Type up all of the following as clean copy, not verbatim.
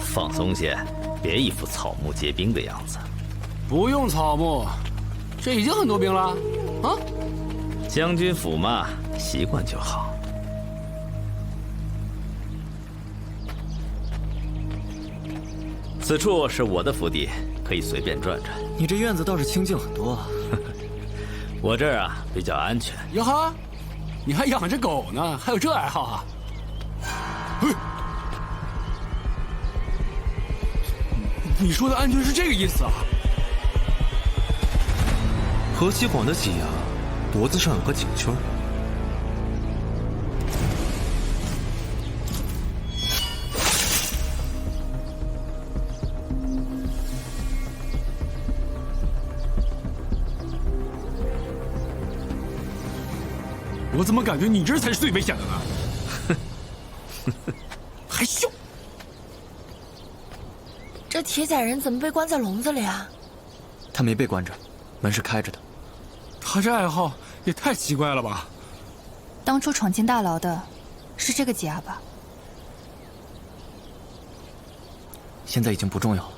放松些，别一副草木皆兵的样子。不用草木，这已经很多兵了。啊，将军府嘛，习惯就好。此处是我的府邸，可以随便转转。你这院子倒是清静很多啊。我这儿啊比较安全。哟哈，你还养着狗呢，还有这爱好啊？嘿，你说的安全是这个意思啊？何其广的脊牙，脖子上有个颈圈。我怎么感觉你这才是最危险的呢？还笑！这铁甲人怎么被关在笼子里啊？他没被关着，门是开着的。他这爱好也太奇怪了吧！当初闯进大牢的，是这个吉亚吧？现在已经不重要了。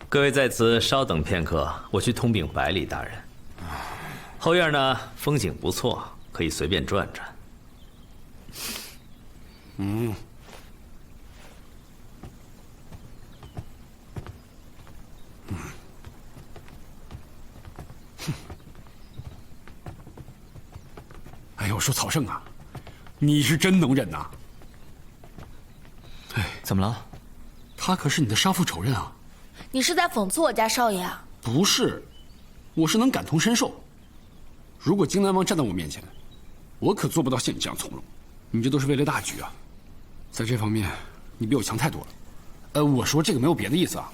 各位在此稍等片刻，我去通禀百里大人。后院呢，风景不错，可以随便转转。哎呦，我说曹胜啊，你是真能忍呐！哎，怎么了？他可是你的杀父仇人啊！你是在讽刺我家少爷啊？不是，我是能感同身受。如果荆南王站在我面前，我可做不到像你这样从容。你这都是为了大局啊，在这方面你比我强太多了。我说这个没有别的意思啊。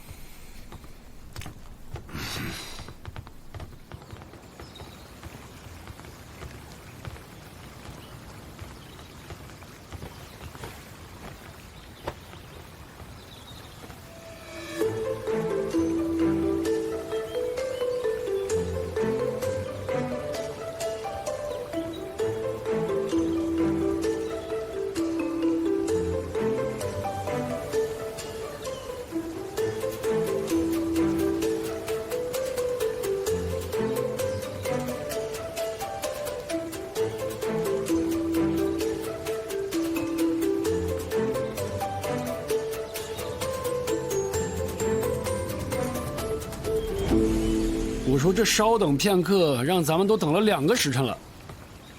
我说这稍等片刻，让咱们都等了2个时辰了，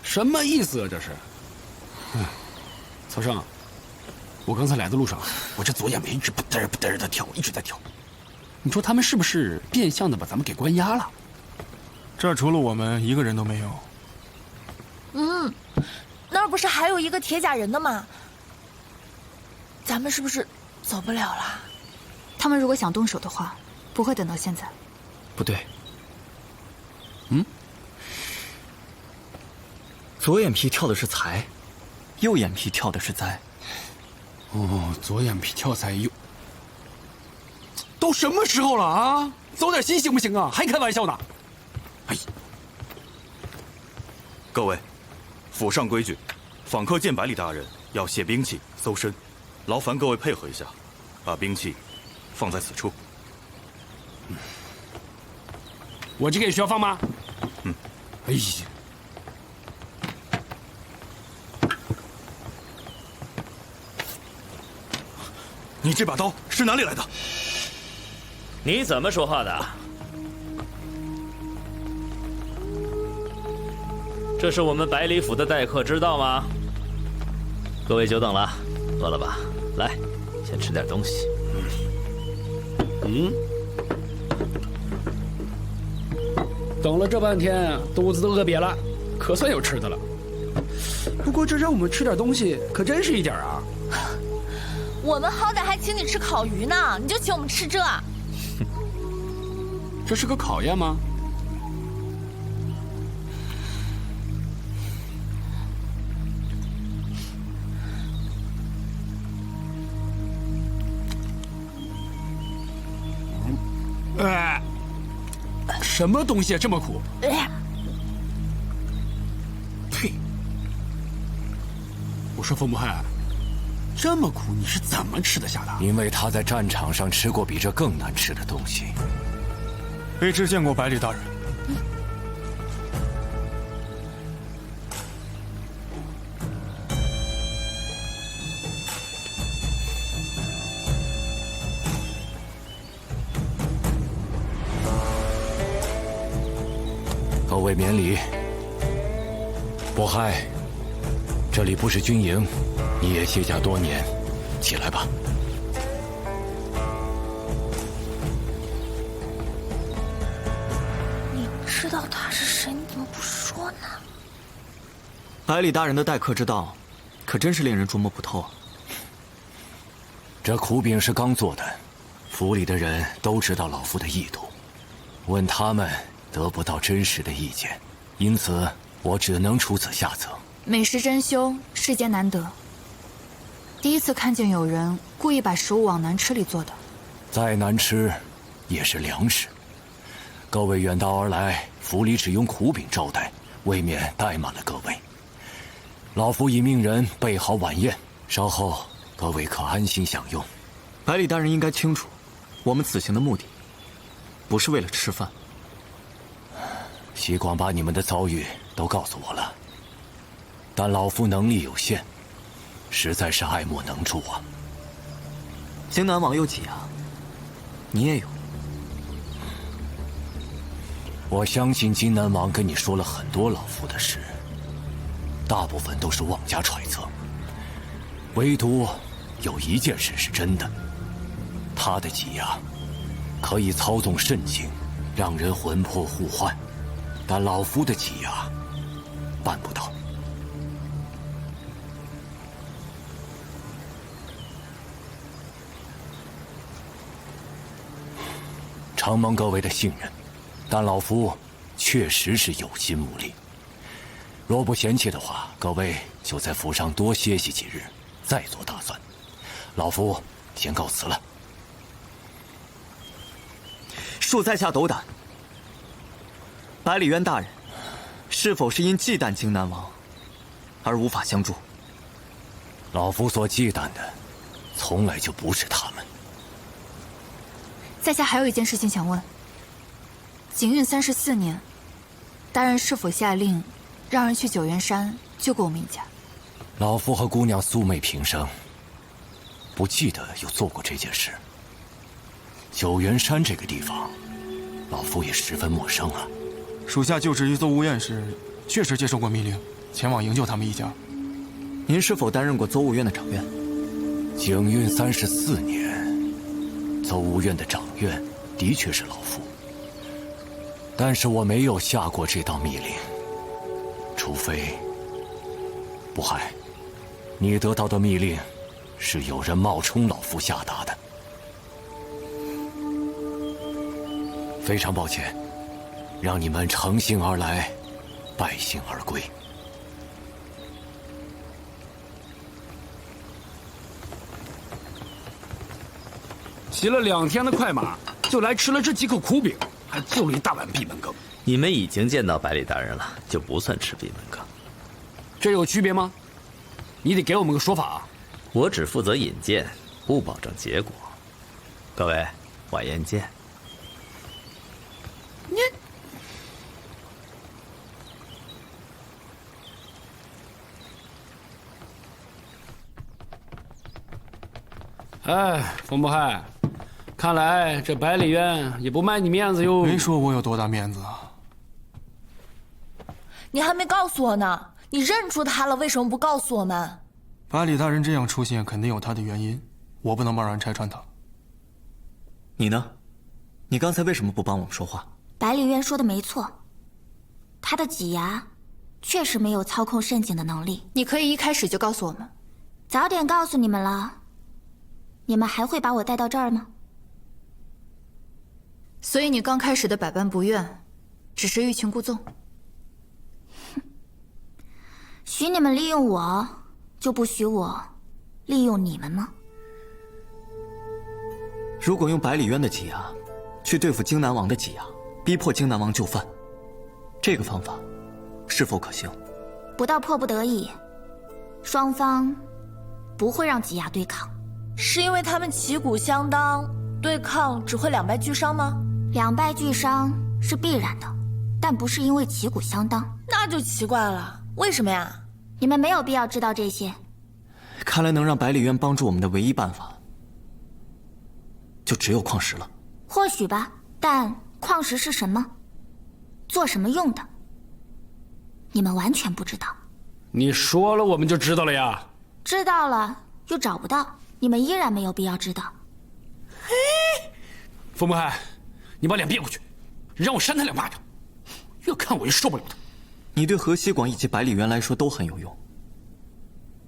什么意思啊？这是。曹胜，我刚才来的路上，我这左眼皮一直不嘚不嘚的跳，一直在跳。你说他们是不是变相的把咱们给关押了？这儿除了我们一个人都没有。那儿不是还有一个铁甲人的吗？咱们是不是走不了了？他们如果想动手的话，不会等到现在。不对。左眼皮跳的是财，右眼皮跳的是灾。哦，左眼皮跳财，都什么时候了啊？走点心行不行啊？还开玩笑呢！哎，各位，府上规矩，访客见百里大人要卸兵器、搜身，劳烦各位配合一下，把兵器放在此处。我这个也需要放吗？哎呀。你这把刀是哪里来的？你怎么说话的？这是我们百里府的待客之道吗？各位久等了，饿了吧？来，先吃点东西。等了这半天，肚子都饿瘪了，可算有吃的了。不过这让我们吃点东西，可真是一点啊！我们好歹还请你吃烤鱼呢，你就请我们吃这？这是个考验吗？什么东西这么苦？呸！我说冯不害，这么苦你是怎么吃得下的？因为他在战场上吃过比这更难吃的东西。卑职见过百里大人。各位免礼。不害，这里不是军营，你也卸甲多年，起来吧。你知道他是谁，你怎么不说呢？百里大人的待客之道，可真是令人琢磨不透啊。这苦饼是刚做的，府里的人都知道老夫的意图，问他们得不到真实的意见，因此我只能出此下策。美食珍馐，世间难得。第一次看见有人故意把食物往难吃里做的。再难吃，也是粮食。各位远道而来，府里只用苦饼招待，未免怠慢了各位。老夫已命人备好晚宴，稍后各位可安心享用。百里大人应该清楚，我们此行的目的，不是为了吃饭。西广把你们的遭遇都告诉我了，但老夫能力有限，实在是爱莫能助啊。荆南王有几啊？你也有。我相信荆南王跟你说了很多老夫的事，大部分都是妄加揣测，唯独有一件事是真的，他的挤压可以操纵肾精，让人魂魄互换，但老夫的挤压办不到。承蒙各位的信任，但老夫确实是有心无力。若不嫌弃的话，各位就在府上多歇息几日，再做打算。老夫先告辞了。恕在下斗胆。百里渊大人，是否是因忌惮荆南王，而无法相助？老夫所忌惮的，从来就不是他们。在下还有一件事情想问：景运34年，大人是否下令让人去九原山救过我们一家？老夫和姑娘素昧平生，不记得有做过这件事。九原山这个地方，老夫也十分陌生啊。属下就职于邹无院时，确实接受过密令，前往营救他们一家。您是否担任过邹无院的掌院？景运34年，邹无院的掌院的确是老夫，但是我没有下过这道密令，除非不害，你得到的密令是有人冒充老夫下达的。非常抱歉，让你们乘兴而来，败兴而归。骑了2天的快马，就来吃了这几口苦饼，还就了一大碗闭门羹。你们已经见到百里大人了，就不算吃闭门羹。这有区别吗？你得给我们个说法啊！我只负责引荐，不保证结果。各位，晚宴见。哎，冯不害，看来这百里渊也不卖你面子哟。没说我有多大面子啊。你还没告诉我呢，你认出他了，为什么不告诉我们？百里大人这样出现，肯定有他的原因，我不能贸然拆穿他。你呢？你刚才为什么不帮我们说话？百里渊说的没错，他的挤牙确实没有操控肾精的能力。你可以一开始就告诉我们。早点告诉你们了，你们还会把我带到这儿吗？所以你刚开始的百般不愿，只是欲擒故纵。许你们利用我，就不许我利用你们吗？如果用百里渊的挤压，去对付荆南王的挤压，逼迫荆南王就范。这个方法是否可行？不到迫不得已，双方不会让挤压对抗。是因为他们旗鼓相当，对抗只会两败俱伤吗？两败俱伤是必然的，但不是因为旗鼓相当。那就奇怪了，为什么呀？你们没有必要知道这些。看来能让百里渊帮助我们的唯一办法，就只有矿石了。或许吧，但矿石是什么，做什么用的，你们完全不知道。你说了，我们就知道了呀。知道了又找不到，你们依然没有必要知道。风不海，你把脸别过去，让我扇他2巴掌，越看我越受不了他。你对河西广以及百里渊来说都很有用，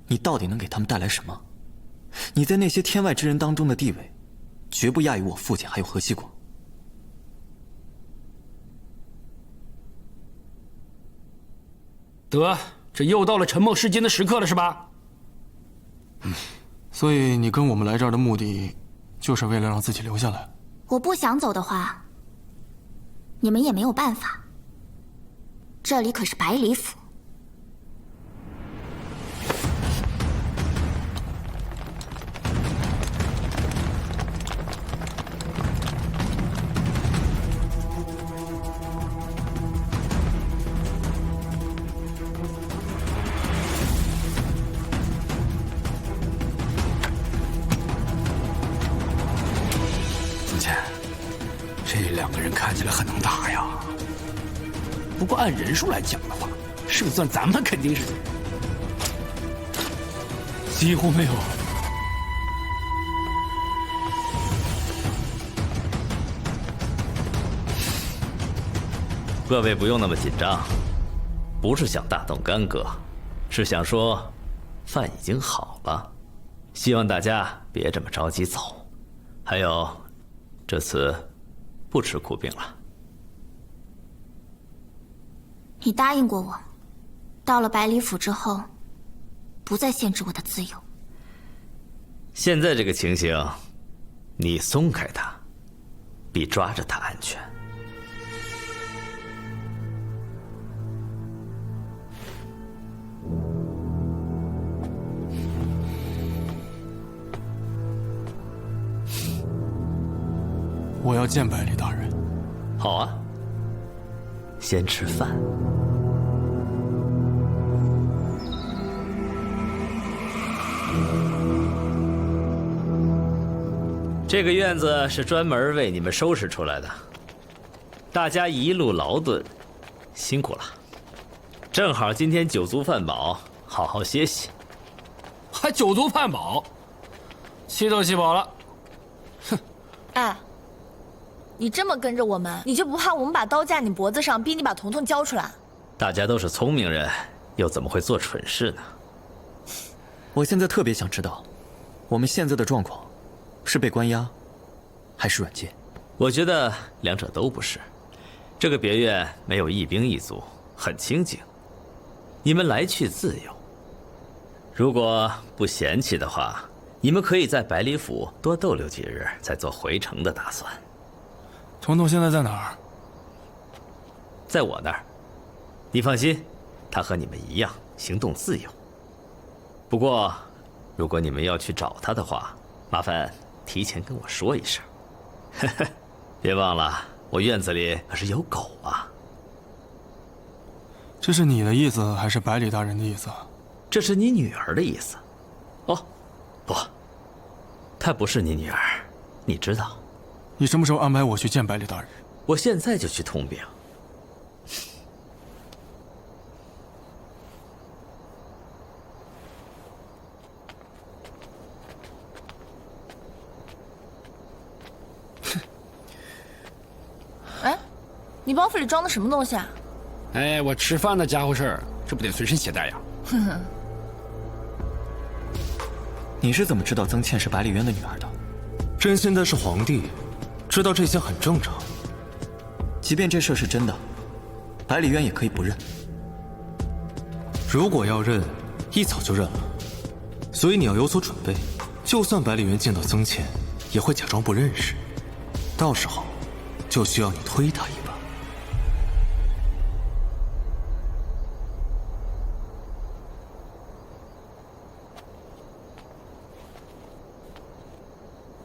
你到底能给他们带来什么？你在那些天外之人当中的地位，绝不亚于我父亲还有河西广。得，这又到了沉默是金的时刻了，是吧？所以你跟我们来这儿的目的，就是为了让自己留下来。我不想走的话，你们也没有办法。这里可是百里府。风倩，这2个人看起来很能打呀。不过按人数来讲的话，胜算咱们肯定是几乎没有。各位不用那么紧张，不是想大动干戈，是想说饭已经好了，希望大家别这么着急走。还有，这次不吃苦饼了。你答应过我，到了百里府之后，不再限制我的自由。现在这个情形，你松开他，比抓着他安全。我要见百里大人。好啊，先吃饭。这个院子是专门为你们收拾出来的，大家一路劳顿，辛苦了。正好今天酒足饭饱，好好歇息。还酒足饭饱，气都气饱了。哼！哎，你这么跟着我们，你就不怕我们把刀架你脖子上，逼你把彤彤交出来？大家都是聪明人，又怎么会做蠢事呢？我现在特别想知道，我们现在的状况，是被关押，还是软禁？我觉得两者都不是。这个别院没有一兵一卒，很清静，你们来去自由。如果不嫌弃的话，你们可以在百里府多逗留几日，再做回城的打算。彤彤现在在哪儿？在我那儿。你放心，他和你们一样行动自由。不过，如果你们要去找他的话，麻烦提前跟我说一声。别忘了，我院子里可是有狗啊。这是你的意思，还是百里大人的意思？这是你女儿的意思。哦，不，她不是你女儿，你知道。你什么时候安排我去见百里大人？我现在就去通禀。哎，你包袱里装的什么东西啊？哎，我吃饭的家伙事儿，这不得随身携带呀？哼哼。你是怎么知道曾倩是百里渊的女儿的？朕现在是皇帝，知道这些很正常。即便这事是真的，百里渊也可以不认。如果要认，一早就认了。所以你要有所准备，就算百里渊见到曾倩，也会假装不认识。到时候，就需要你推他一把。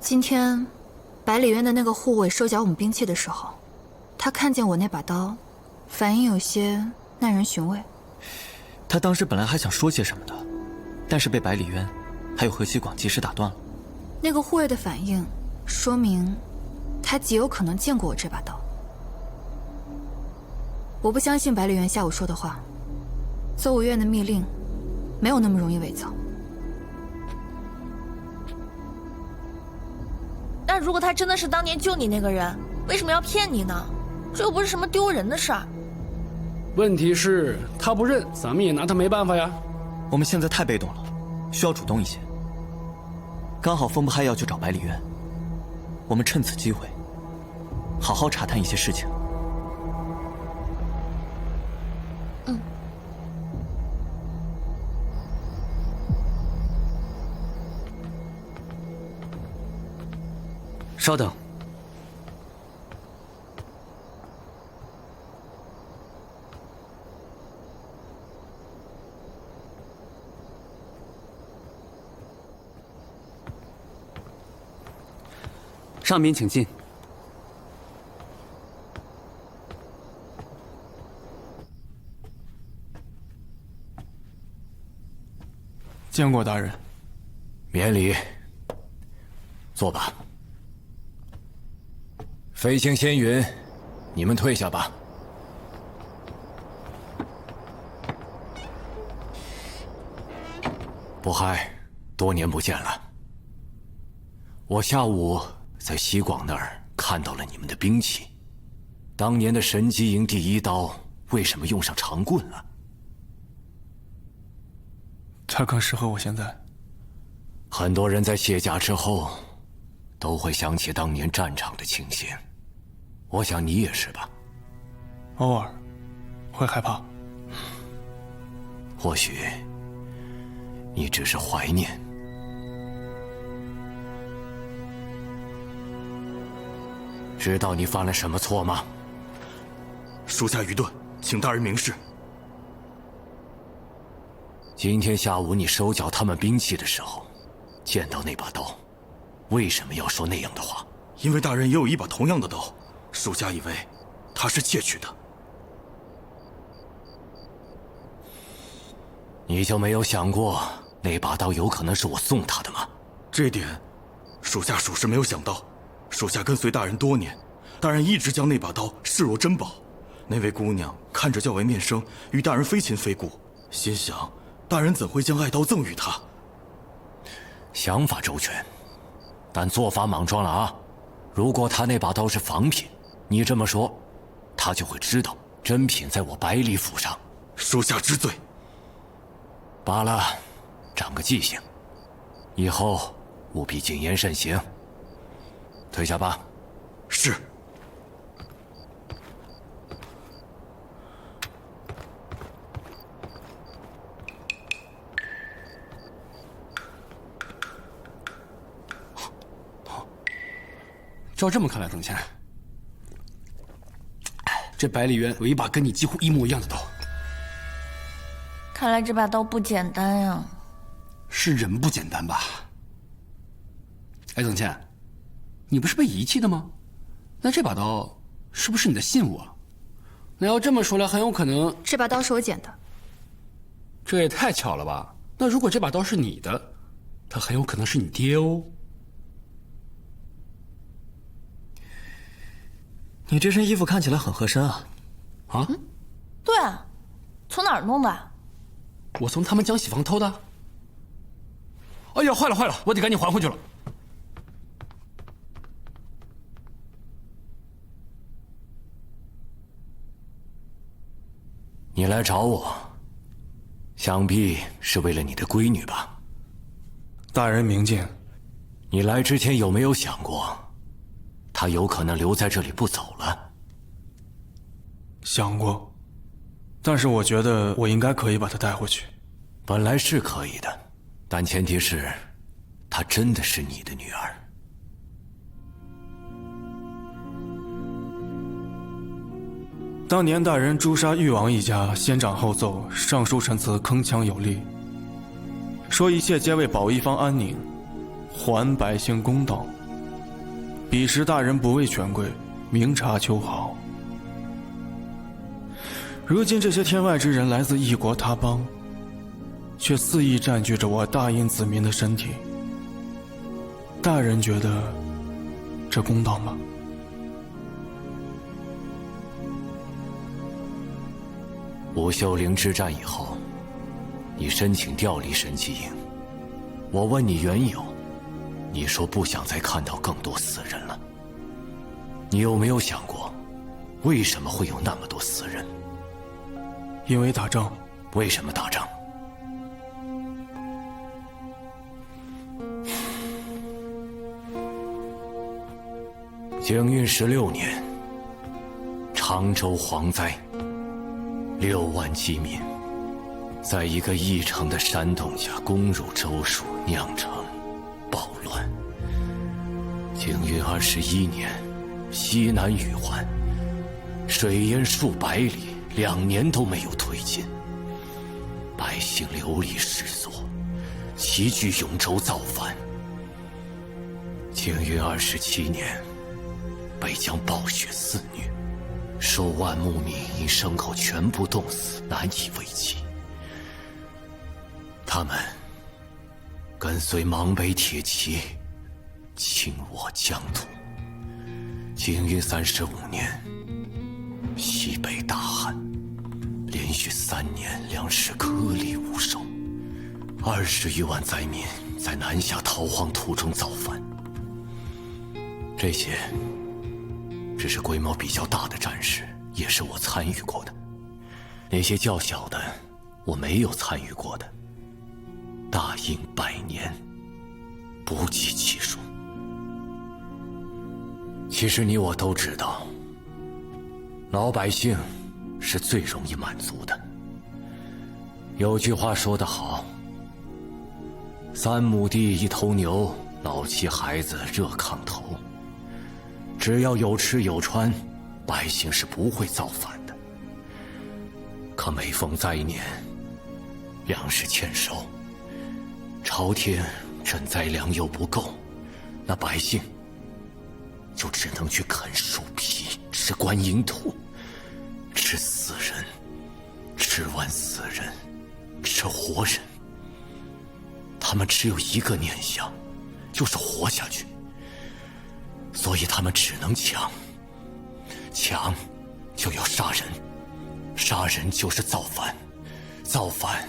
今天，百里渊的那个护卫收缴我们兵器的时候，他看见我那把刀，反应有些耐人寻味。他当时本来还想说些什么的，但是被百里渊还有何西广及时打断了。那个护卫的反应，说明他极有可能见过我这把刀。我不相信百里渊下午说的话，邹无怨的密令没有那么容易伪造。那如果他真的是当年救你那个人，为什么要骗你呢？这又不是什么丢人的事儿。问题是他不认，咱们也拿他没办法呀。我们现在太被动了，需要主动一些。刚好风不嗨要去找百里渊，我们趁此机会，好好查探一些事情。稍等。上宾请进。见过大人。免礼。坐吧。飞行仙云，你们退下吧。不嗨，多年不见了。我下午在西广那儿看到了你们的兵器，当年的神机营第1刀为什么用上长棍了？它更适合我现在。很多人在卸甲之后，都会想起当年战场的情形。我想你也是吧？偶尔会害怕。或许你只是怀念。知道你犯了什么错吗？属下愚钝，请大人明示。今天下午你收缴他们兵器的时候，见到那把刀，为什么要说那样的话？因为大人也有一把同样的刀，属下以为他是窃取的。你就没有想过那把刀有可能是我送他的吗？这点，属下属实没有想到。属下跟随大人多年，大人一直将那把刀视若珍宝。那位姑娘看着较为面生，与大人非亲非故，心想大人怎会将爱刀赠予她？想法周全，但做法莽撞了啊！如果他那把刀是仿品，你这么说，他就会知道真品在我百里府上。属下知罪。罢了，长个记性，以后务必谨言慎行。退下吧。是。照这么看来，等闲，这百里渊有一把跟你几乎一模一样的刀。看来这把刀不简单呀。是人不简单吧？哎，等倩，你不是被遗弃的吗？那这把刀是不是你的信物啊？那要这么说来，很有可能这把刀是我捡的。这也太巧了吧？那如果这把刀是你的，他很有可能是你爹哦。你这身衣服看起来很合身啊。啊？对啊，从哪儿弄的？我从他们江喜房偷的。哎呀，坏了坏了，我得赶紧还回去了。你来找我，想必是为了你的闺女吧？大人明镜，你来之前有没有想过，她有可能留在这里不走了？想过，但是我觉得我应该可以把她带回去。本来是可以的，但前提是，她真的是你的女儿。当年大人诛杀誉王一家，先斩后奏，上书陈词铿锵有力，说一切皆为保一方安宁，还百姓公道。彼时大人不畏权贵，明察秋毫。如今这些天外之人来自异国他邦，却肆意占据着我大殷子民的身体。大人觉得这公道吗？武秀陵之战以后，你申请调离神机营，我问你缘由，你说不想再看到更多死人了。你有没有想过，为什么会有那么多死人？因为打仗。为什么打仗？景运16年，常州蝗灾，6万饥民在一个异城的山洞下攻入州属，酿成暴乱。景运21年，西南雨患，水淹数百里，2年都没有推进，百姓流离失所，齐聚永州造反。景运27年，北疆暴雪肆虐，数万牧民因牲口全部冻死，难以为继。他们跟随芒北铁骑，侵我疆土。景运35年，西北大旱，连续3年粮食颗粒无收，20余万灾民在南下逃荒途中造反。这些只是规模比较大的战事，也是我参与过的。那些较小的，我没有参与过的，大应100年，不计其数。其实你我都知道，老百姓是最容易满足的。有句话说得好，3亩地1头牛，老妻孩子热炕头。只要有吃有穿，百姓是不会造反的。可每逢灾年，粮食欠收，朝廷赈灾粮又不够，那百姓就只能去啃树皮，吃观音土，吃死人，吃完死人，吃活人。他们只有一个念想，就是活下去。所以他们只能抢，抢就要杀人，杀人就是造反，造反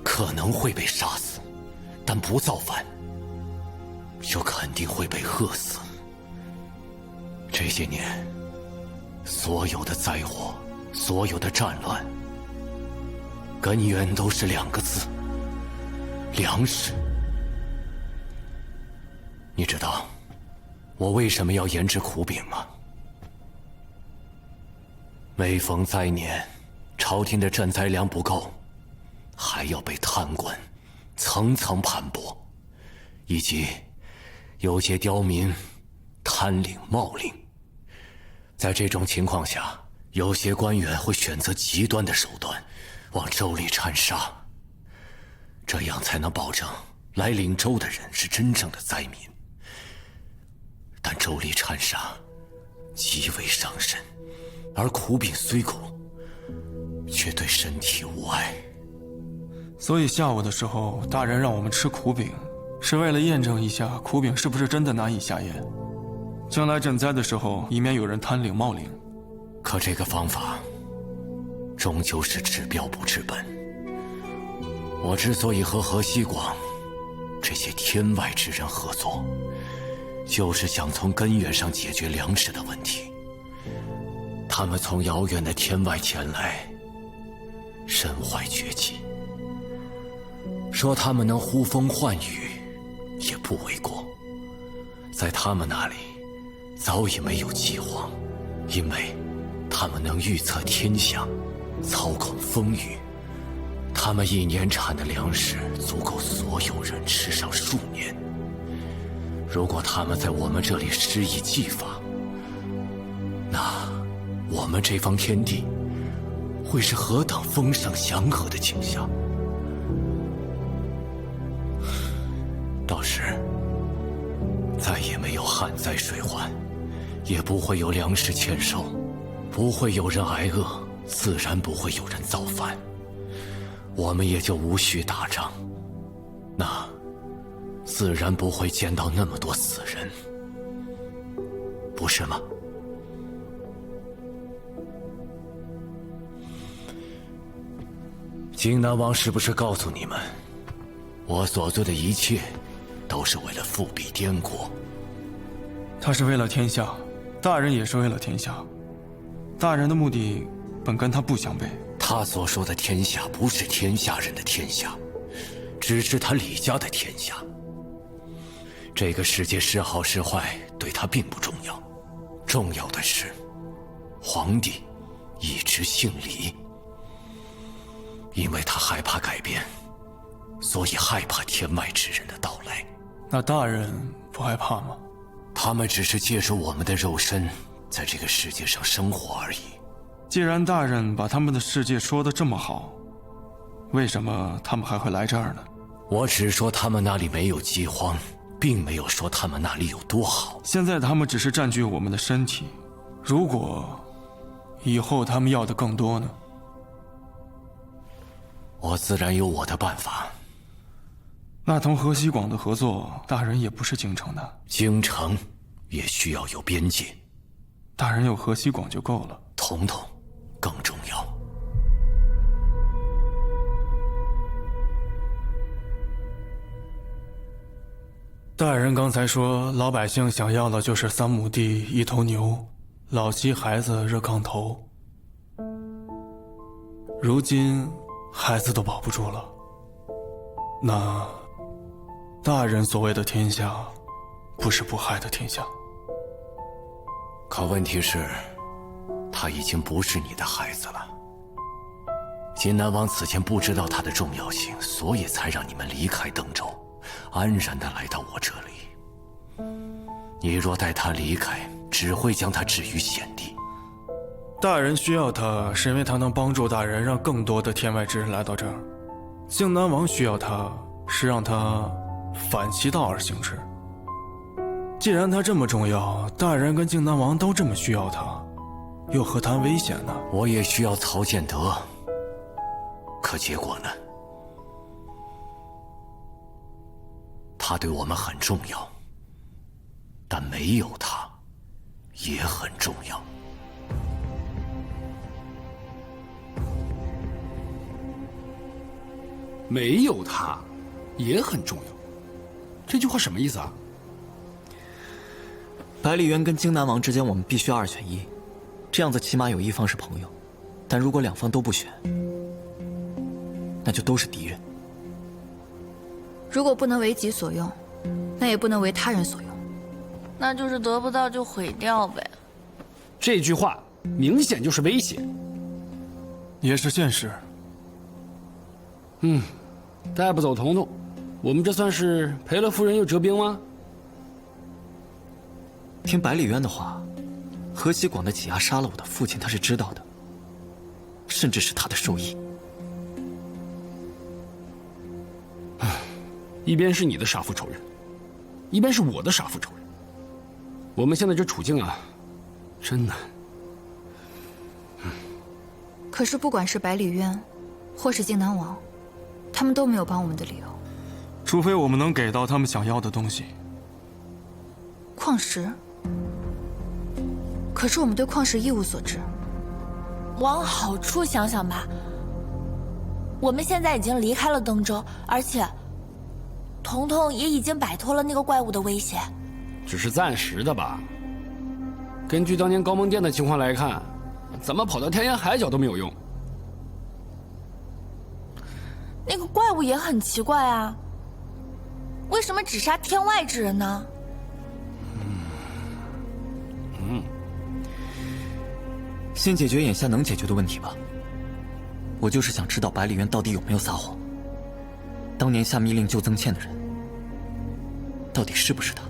可能会被杀死，但不造反就肯定会被饿死。这些年，所有的灾祸，所有的战乱，根源都是2个字：粮食。你知道我为什么要研制苦饼吗？每逢灾年，朝廷的赈灾粮不够，还要被贪官层层盘剥，以及有些刁民贪领冒领。在这种情况下，有些官员会选择极端的手段，往州里掺沙，这样才能保证来领州的人是真正的灾民。但州里掺沙极为伤身，而苦饼虽苦，却对身体无碍。所以下午的时候，大人让我们吃苦饼，是为了验证一下苦饼是不是真的难以下咽，将来赈灾的时候，以免有人贪领冒领。可这个方法终究是治标不治本。我之所以和河西广这些天外之人合作，就是想从根源上解决粮食的问题。他们从遥远的天外前来，身怀绝技，说他们能呼风唤雨，也不为过。在他们那里，早已没有饥荒，因为他们能预测天象，操控风雨。他们1年产的粮食足够所有人吃上数年。如果他们在我们这里施以技法，那我们这方天地会是何等丰盛祥和的景象。到时再也没有旱灾水患，也不会有粮食欠收，不会有人挨饿，自然不会有人造反，我们也就无需打仗，那自然不会见到那么多死人，不是吗？荆南王是不是告诉你们，我所做的一切都是为了复辟滇国？他是为了天下，大人也是为了天下。大人的目的本跟他不相悖。他所说的天下不是天下人的天下，只是他李家的天下。这个世界是好是坏对他并不重要，重要的是皇帝一直姓李。因为他害怕改变，所以害怕天外之人的到来。那大人不害怕吗？他们只是借助我们的肉身在这个世界上生活而已。既然大人把他们的世界说得这么好，为什么他们还会来这儿呢？我只说他们那里没有饥荒，并没有说他们那里有多好。现在他们只是占据我们的身体，如果以后他们要的更多呢？我自然有我的办法。那同河西广的合作，大人也不是京城的。京城也需要有边界。大人有河西广就够了。统统更重要。大人刚才说，老百姓想要的就是3亩地、1头牛，老妻孩子热炕头。如今孩子都保不住了，那大人所谓的天下，不是不害的天下。可问题是，他已经不是你的孩子了。荆南王此前不知道他的重要性，所以才让你们离开登州，安然地来到我这里。你若带他离开，只会将他置于险地。大人需要他，是因为他能帮助大人让更多的天外之人来到这儿。荆南王需要他，是让他反其道而行之。既然他这么重要，大人跟荆南王都这么需要他，又何谈危险呢？我也需要曹建德，可结果呢？他对我们很重要，但没有他也很重要。没有他也很重要，这句话什么意思啊？百里园跟荆南王之间，我们必须2选1，这样子起码有一方是朋友。但如果2方都不选，那就都是敌人。如果不能为己所用，那也不能为他人所用。那就是得不到就毁掉呗。这句话明显就是威胁，也是现实。带不走彤彤，我们这算是赔了夫人又折兵吗？听百里渊的话，河西广的挤压杀了我的父亲，他是知道的，甚至是他的授意。一边是你的杀父仇人，一边是我的杀父仇人。我们现在这处境啊，真难。可是不管是百里渊，或是荆南王，他们都没有帮我们的理由。除非我们能给到他们想要的东西。矿石？可是我们对矿石一无所知。往好处想想吧，我们现在已经离开了登州，而且彤彤也已经摆脱了那个怪物的威胁。只是暂时的吧。根据当年高梦殿的情况来看，咱们跑到天涯海角都没有用。那个怪物也很奇怪啊，为什么只杀天外之人呢？先解决眼下能解决的问题吧。我就是想知道百里渊到底有没有撒谎。当年下密令救曾倩的人，到底是不是他？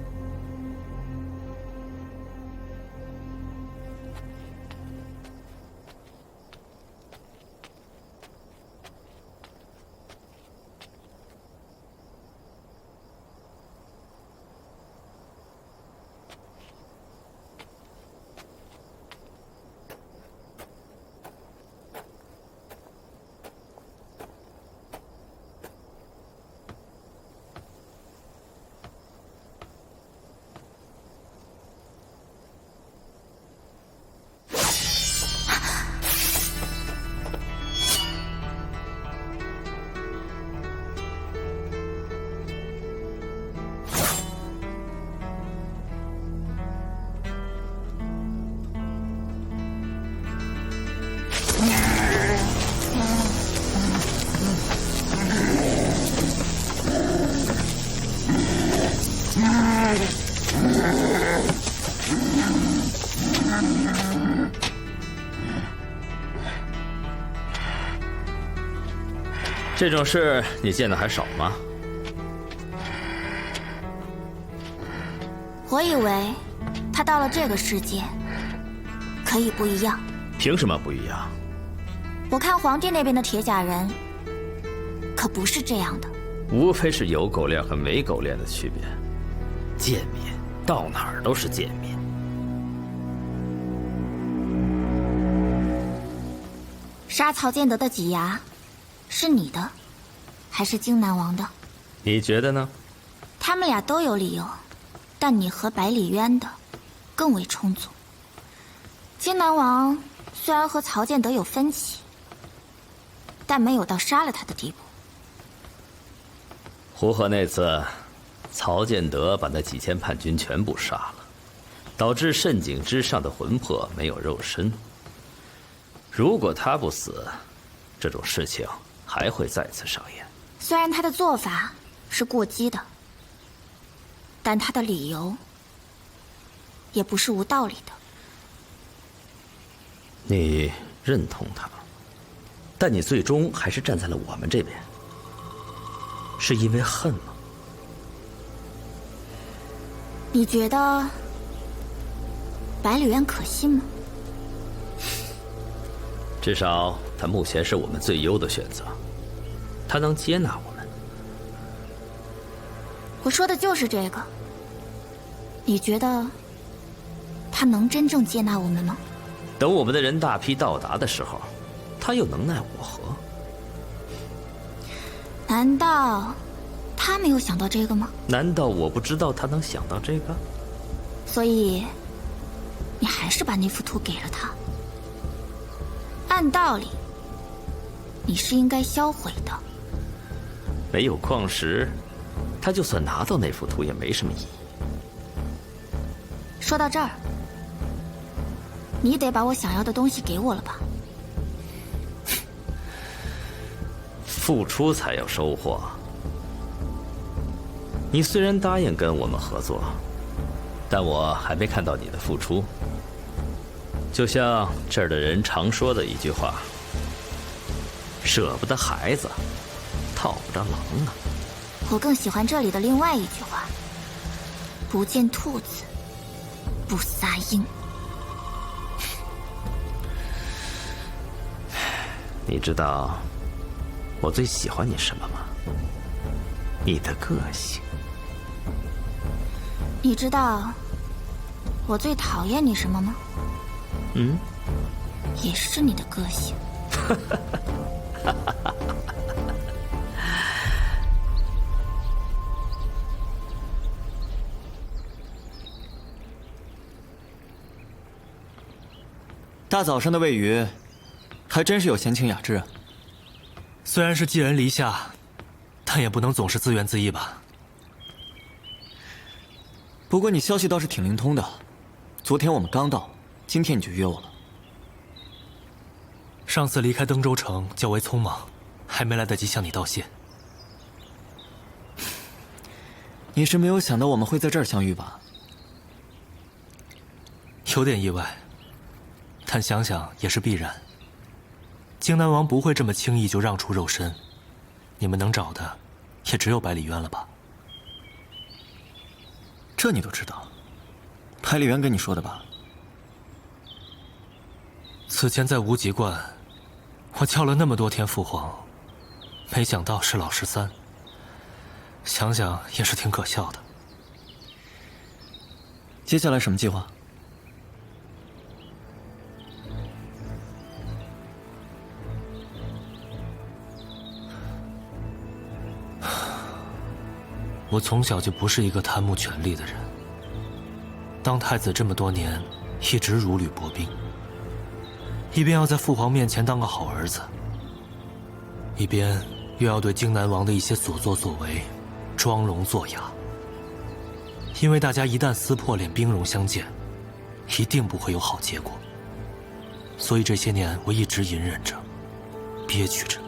这种事你见的还少吗？我以为他到了这个世界可以不一样。凭什么不一样？我看皇帝那边的铁甲人可不是这样的。无非是有狗链和没狗链的区别。贱民到哪儿都是贱民。杀曹建德的几牙，是你的，还是荆南王的？你觉得呢？他们俩都有理由，但你和百里渊的更为充足。荆南王虽然和曹建德有分歧，但没有到杀了他的地步。胡河那次，曹建德把那几千叛军全部杀了，导致蜃景之上的魂魄没有肉身。如果他不死，这种事情还会再次上演。虽然他的做法是过激的，但他的理由也不是无道理的。你认同他，但你最终还是站在了我们这边，是因为恨吗？你觉得百里渊可信吗？至少他目前是我们最优的选择，他能接纳我们。我说的就是这个。你觉得他能真正接纳我们吗？等我们的人大批到达的时候，他又能奈我何？难道他没有想到这个吗？难道我不知道他能想到这个？所以你还是把那幅图给了他。按道理，你是应该销毁的。没有矿石，他就算拿到那幅图也没什么意义。说到这儿，你得把我想要的东西给我了吧？付出才有收获。你虽然答应跟我们合作，但我还没看到你的付出。就像这儿的人常说的一句话：舍不得孩子，套不着狼啊。我更喜欢这里的另外一句话：不见兔子，不撒鹰。你知道我最喜欢你什么吗？你的个性。你知道我最讨厌你什么吗？嗯，也是你的个性。大早上的喂鱼，还真是有闲情雅致啊。虽然是寄人篱下，但也不能总是自怨自艾吧。不过你消息倒是挺灵通的，昨天我们刚到，今天你就约我了。上次离开登州城较为匆忙，还没来得及向你道谢。你是没有想到我们会在这儿相遇吧？有点意外，但想想也是必然。荆南王不会这么轻易就让出肉身，你们能找的也只有百里渊了吧？这你都知道？百里渊跟你说的吧？此前在无极观，我叫了那么多天父皇，没想到是老13。想想也是挺可笑的。接下来什么计划？我从小就不是一个贪慕权力的人。当太子这么多年，一直如履薄冰，一边要在父皇面前当个好儿子，一边又要对荆南王的一些所作所为装聋作哑。因为大家一旦撕破脸兵戎相见，一定不会有好结果。所以这些年我一直隐忍着，憋屈着。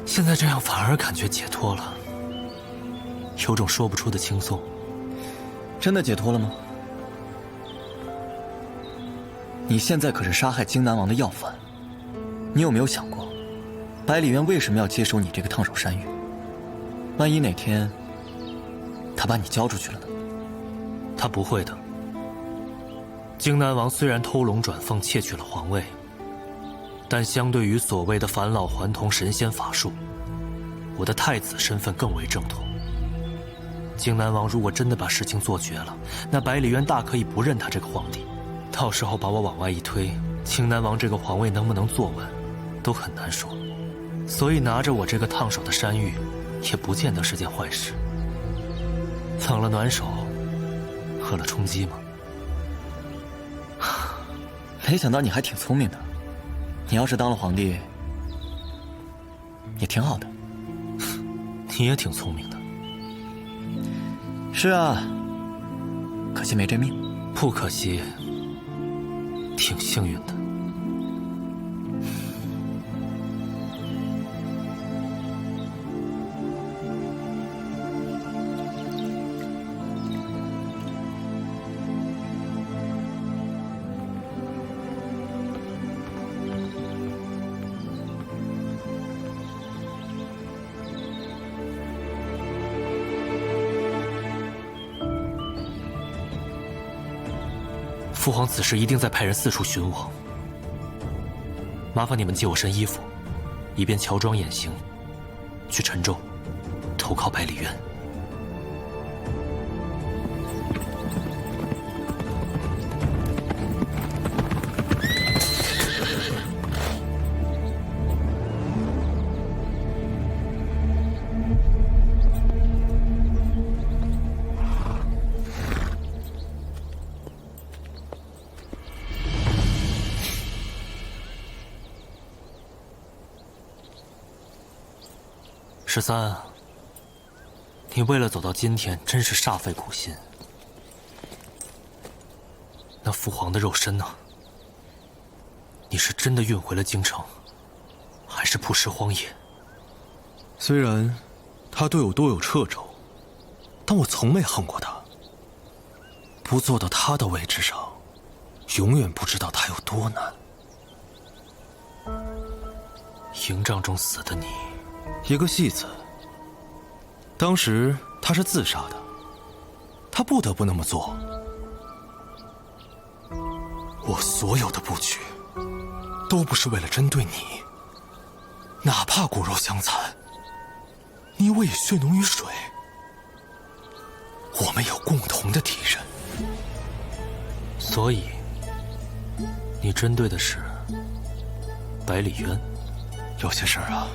现在这样反而感觉解脱了，有种说不出的轻松。真的解脱了吗？你现在可是杀害荆南王的要犯，你有没有想过，百里渊为什么要接收你这个烫手山芋？万一哪天他把你交出去了呢？他不会的。荆南王虽然偷龙转凤窃取了皇位，但相对于所谓的返老还童神仙法术，我的太子身份更为正统。荆南王如果真的把事情做绝了，那百里渊大可以不认他这个皇帝，到时候把我往外一推，荆南王这个皇位能不能坐稳，都很难说。所以拿着我这个烫手的山芋，也不见得是件坏事。冷了暖手，喝了充饥吗？没想到你还挺聪明的，你要是当了皇帝，也挺好的。你也挺聪明的。是啊，可惜没这命。不可惜，挺幸运的。父皇此时一定在派人四处寻我，麻烦你们借我身衣服，以便乔装演行，去陈州投靠百里渊。13，你为了走到今天，真是煞费苦心。那父皇的肉身呢？你是真的运回了京城，还是曝尸荒野？虽然他对我多有掣肘，但我从没恨过他。不坐到他的位置上，永远不知道他有多难。营帐中死的你，一个戏子。当时他是自杀的，他不得不那么做。我所有的布局，都不是为了针对你，哪怕骨肉相残，你我也血浓于水。我们有共同的敌人。所以，你针对的是百里渊。有些事儿啊，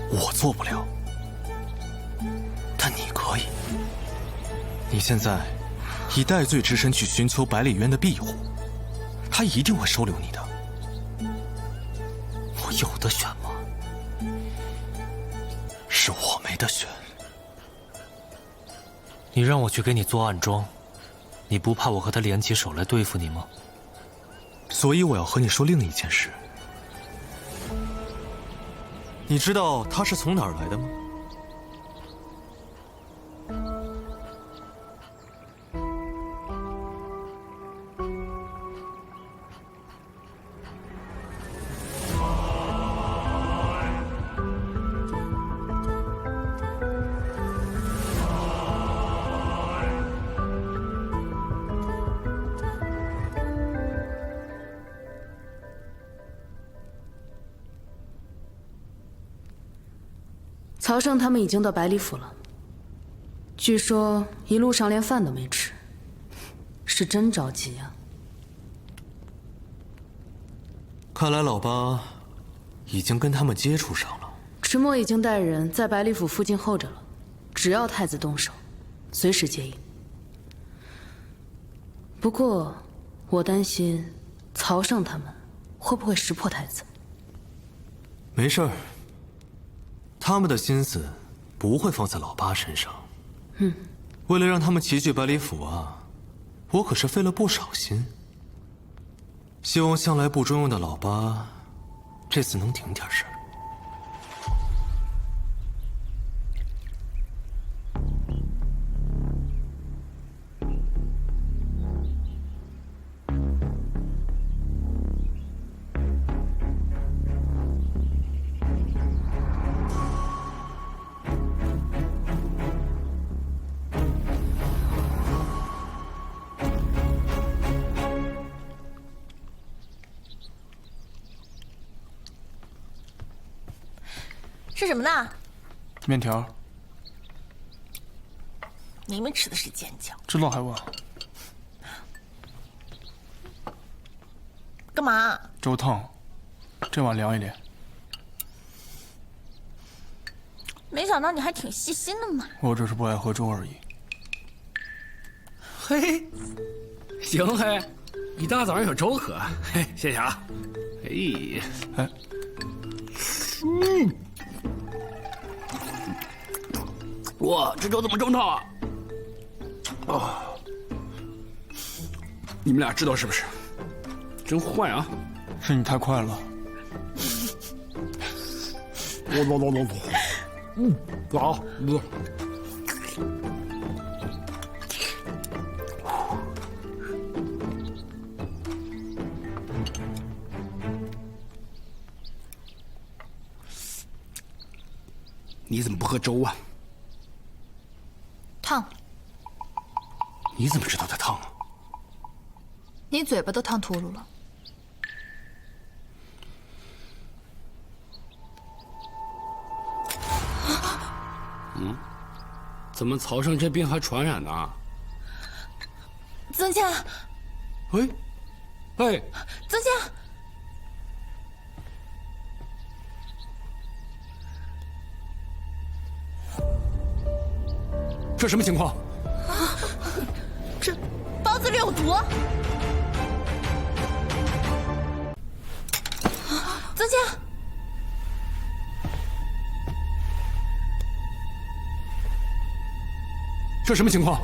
我做不了，但你可以。你现在以戴罪之身去寻求百里渊的庇护，他一定会收留你的。我有得选吗？是我没得选。你让我去给你做暗桩，你不怕我和他联起手来对付你吗？所以我要和你说另一件事。你知道他是从哪儿来的吗？曹胜他们已经到百里府了，据说一路上连饭都没吃，是真着急啊。看来老八已经跟他们接触上了。迟墨已经带人在百里府附近候着了，只要太子动手，随时接应。不过，我担心曹胜他们会不会识破太子。没事儿。他们的心思不会放在老八身上。为了让他们齐聚百里府啊，我可是费了不少心。希望向来不中用的老八，这次能顶点事儿。吃什么呢？面条。明明吃的是尖椒。知道还问？干嘛？粥烫，这碗凉一点。没想到你还挺细心的嘛。我只是不爱喝粥而已。嘿，行嘿，一大早上有粥喝，嘿，谢谢啊。哎，哇，这粥怎么这么烫啊？啊，你们俩知道是不是？真坏啊！是你太快了。好，你怎么不喝粥啊？烫。你怎么知道它烫啊？你嘴巴都烫秃噜了。嗯，怎么曹胜这病还传染呢？曾倩，哎，哎，曾倩，这什么情况？这包子里有毒！曾倩，这什么情况？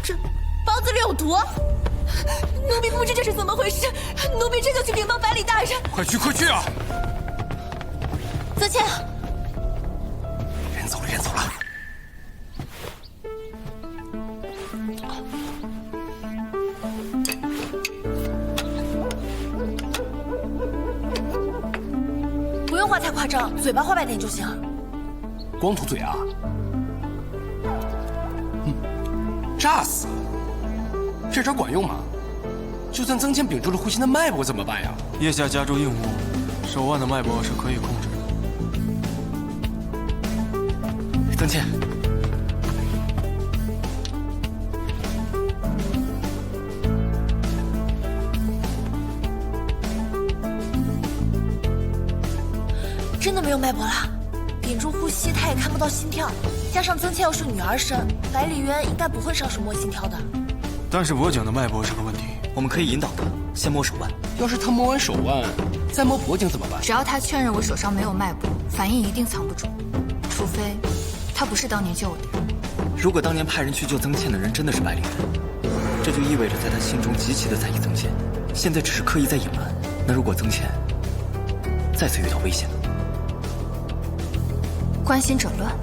这包子里有毒！奴婢不知这是怎么回事，奴婢这就去禀报百里大人。快去，快去啊！曾倩，人走了，人走了。不用画太夸张，嘴巴画白点就行。光涂嘴啊？炸死？这招管用吗？就算曾倩屏住了呼吸，那脉搏怎么办呀？腋下夹住硬物，手腕的脉搏是可以控制的。曾倩，真的没有脉搏了，屏住呼吸，他也看不到心跳。加上曾倩又是女儿身，百里渊应该不会上手摸心跳的。但是脖颈的脉搏是个问题，我们可以引导他先摸手腕。要是他摸完手腕，再摸脖颈怎么办？只要他确认我手上没有脉搏，反应一定藏不住，除非他不是当年救我的人。如果当年派人去救曾倩的人真的是百里渊，这就意味着在他心中极其的在意曾倩，现在只是刻意在隐瞒。那如果曾倩再次遇到危险呢？关心者乱。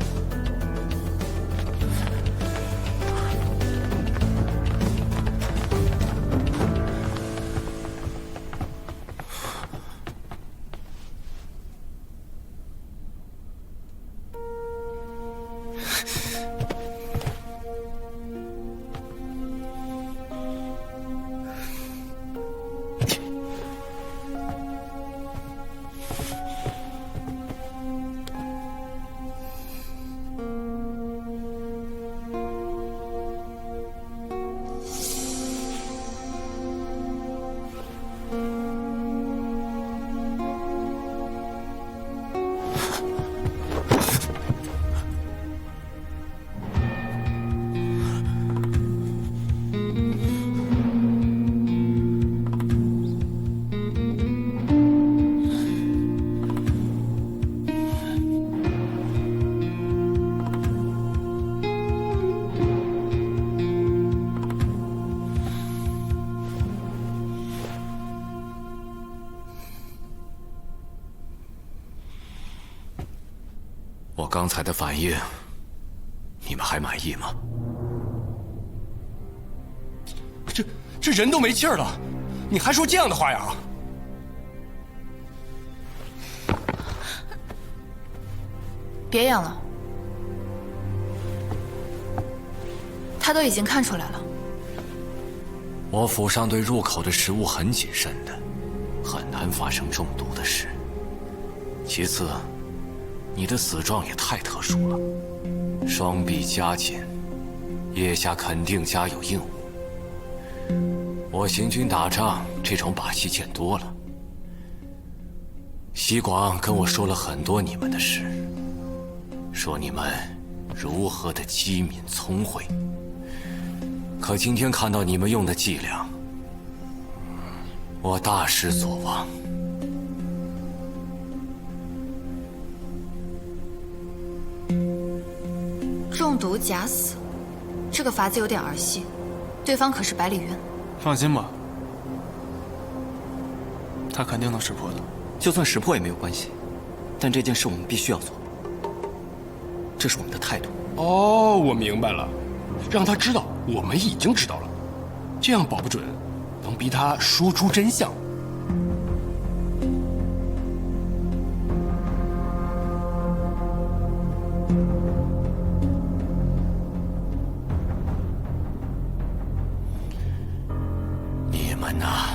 我刚才的反应，你们还满意吗？这人都没气儿了，你还说这样的话呀？别演了，他都已经看出来了。我府上对入口的食物很谨慎的，很难发生中毒的事。其次，你的死状也太特殊了，双臂夹紧，腋下肯定夹有硬物。我行军打仗这种把戏见多了。西广跟我说了很多你们的事，说你们如何的机敏聪慧。可今天看到你们用的伎俩，我大失所望。中毒假死，这个法子有点儿戏。对方可是百里渊。放心吧，他肯定能识破的。就算识破也没有关系，但这件事我们必须要做，这是我们的态度。哦，我明白了，让他知道我们已经知道了，这样保不准能逼他说出真相。你们呐，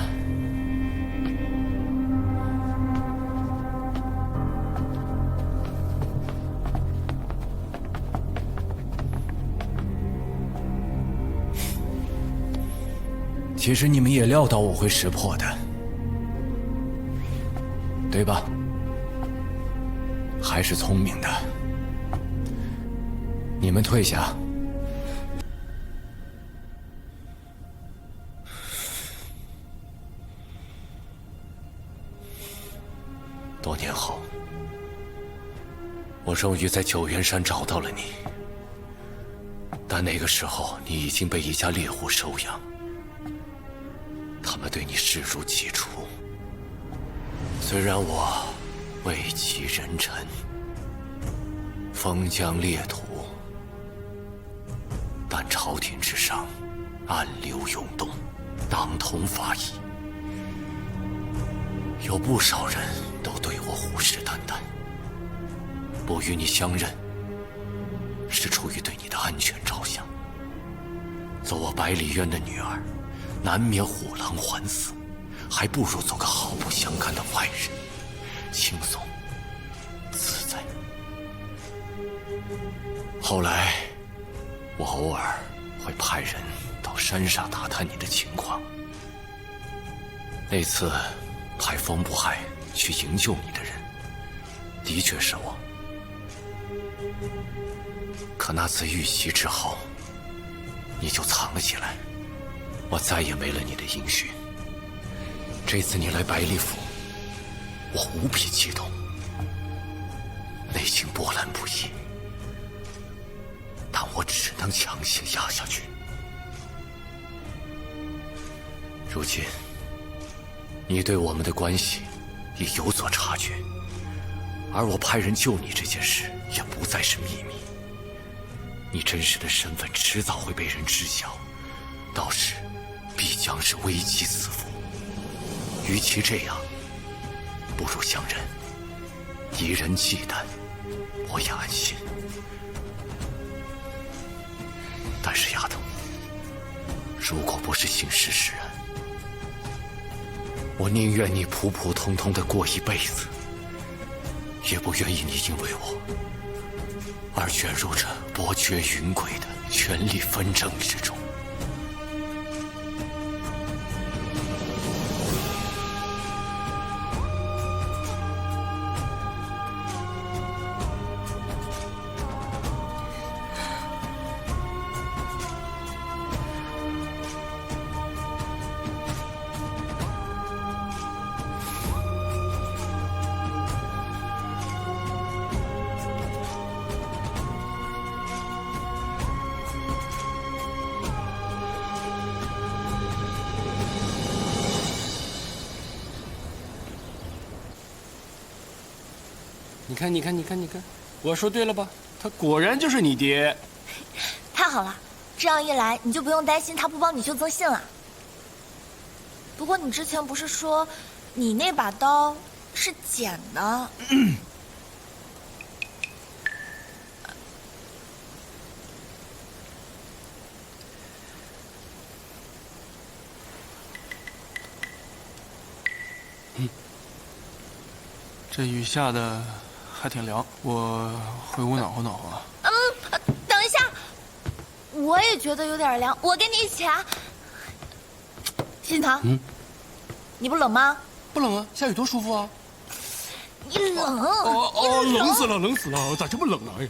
其实你们也料到我会识破的，对吧？还是聪明的。你们退下。多年后，我终于在九原山找到了你，但那个时候你已经被一家猎户收养，他们对你视如己出。虽然我位极人臣，封疆裂土，但朝廷之上，暗流涌动，党同伐异，有不少人都对我虎视眈眈。不与你相认，是出于对你的安全着想。做我百里渊的女儿，难免虎狼环伺，还不如做个毫不相干的外人，轻松自在。后来，我偶尔会派人到山上打探你的情况。那次派风不害去营救你的人，的确是我。可那次遇袭之后，你就藏了起来，我再也没了你的音讯。这次你来百里府，我无比激动，内心波澜不已，但我只能强行压下去。如今，你对我们的关系已有所察觉，而我派人救你这件事也不再是秘密。你真实的身份迟早会被人知晓，到时必将是危机四伏。与其这样，不如相认，一人忌惮，我也安心。但是丫头，如果不是姓氏使然，我宁愿你普普通通的过一辈子，也不愿意你因为我而卷入这波谲云诡的权力纷争之中。你看，我说对了吧？他果然就是你爹。太好了，这样一来你就不用担心他不帮你修增信了。不过你之前不是说你那把刀是捡的？这雨下的还挺凉，我回屋暖和暖和。等一下，我也觉得有点凉，我跟你一起啊。新堂，你不冷吗？不冷啊，下雨多舒服啊。你冷？冷死了，冷死了，咋这么冷呢？哎。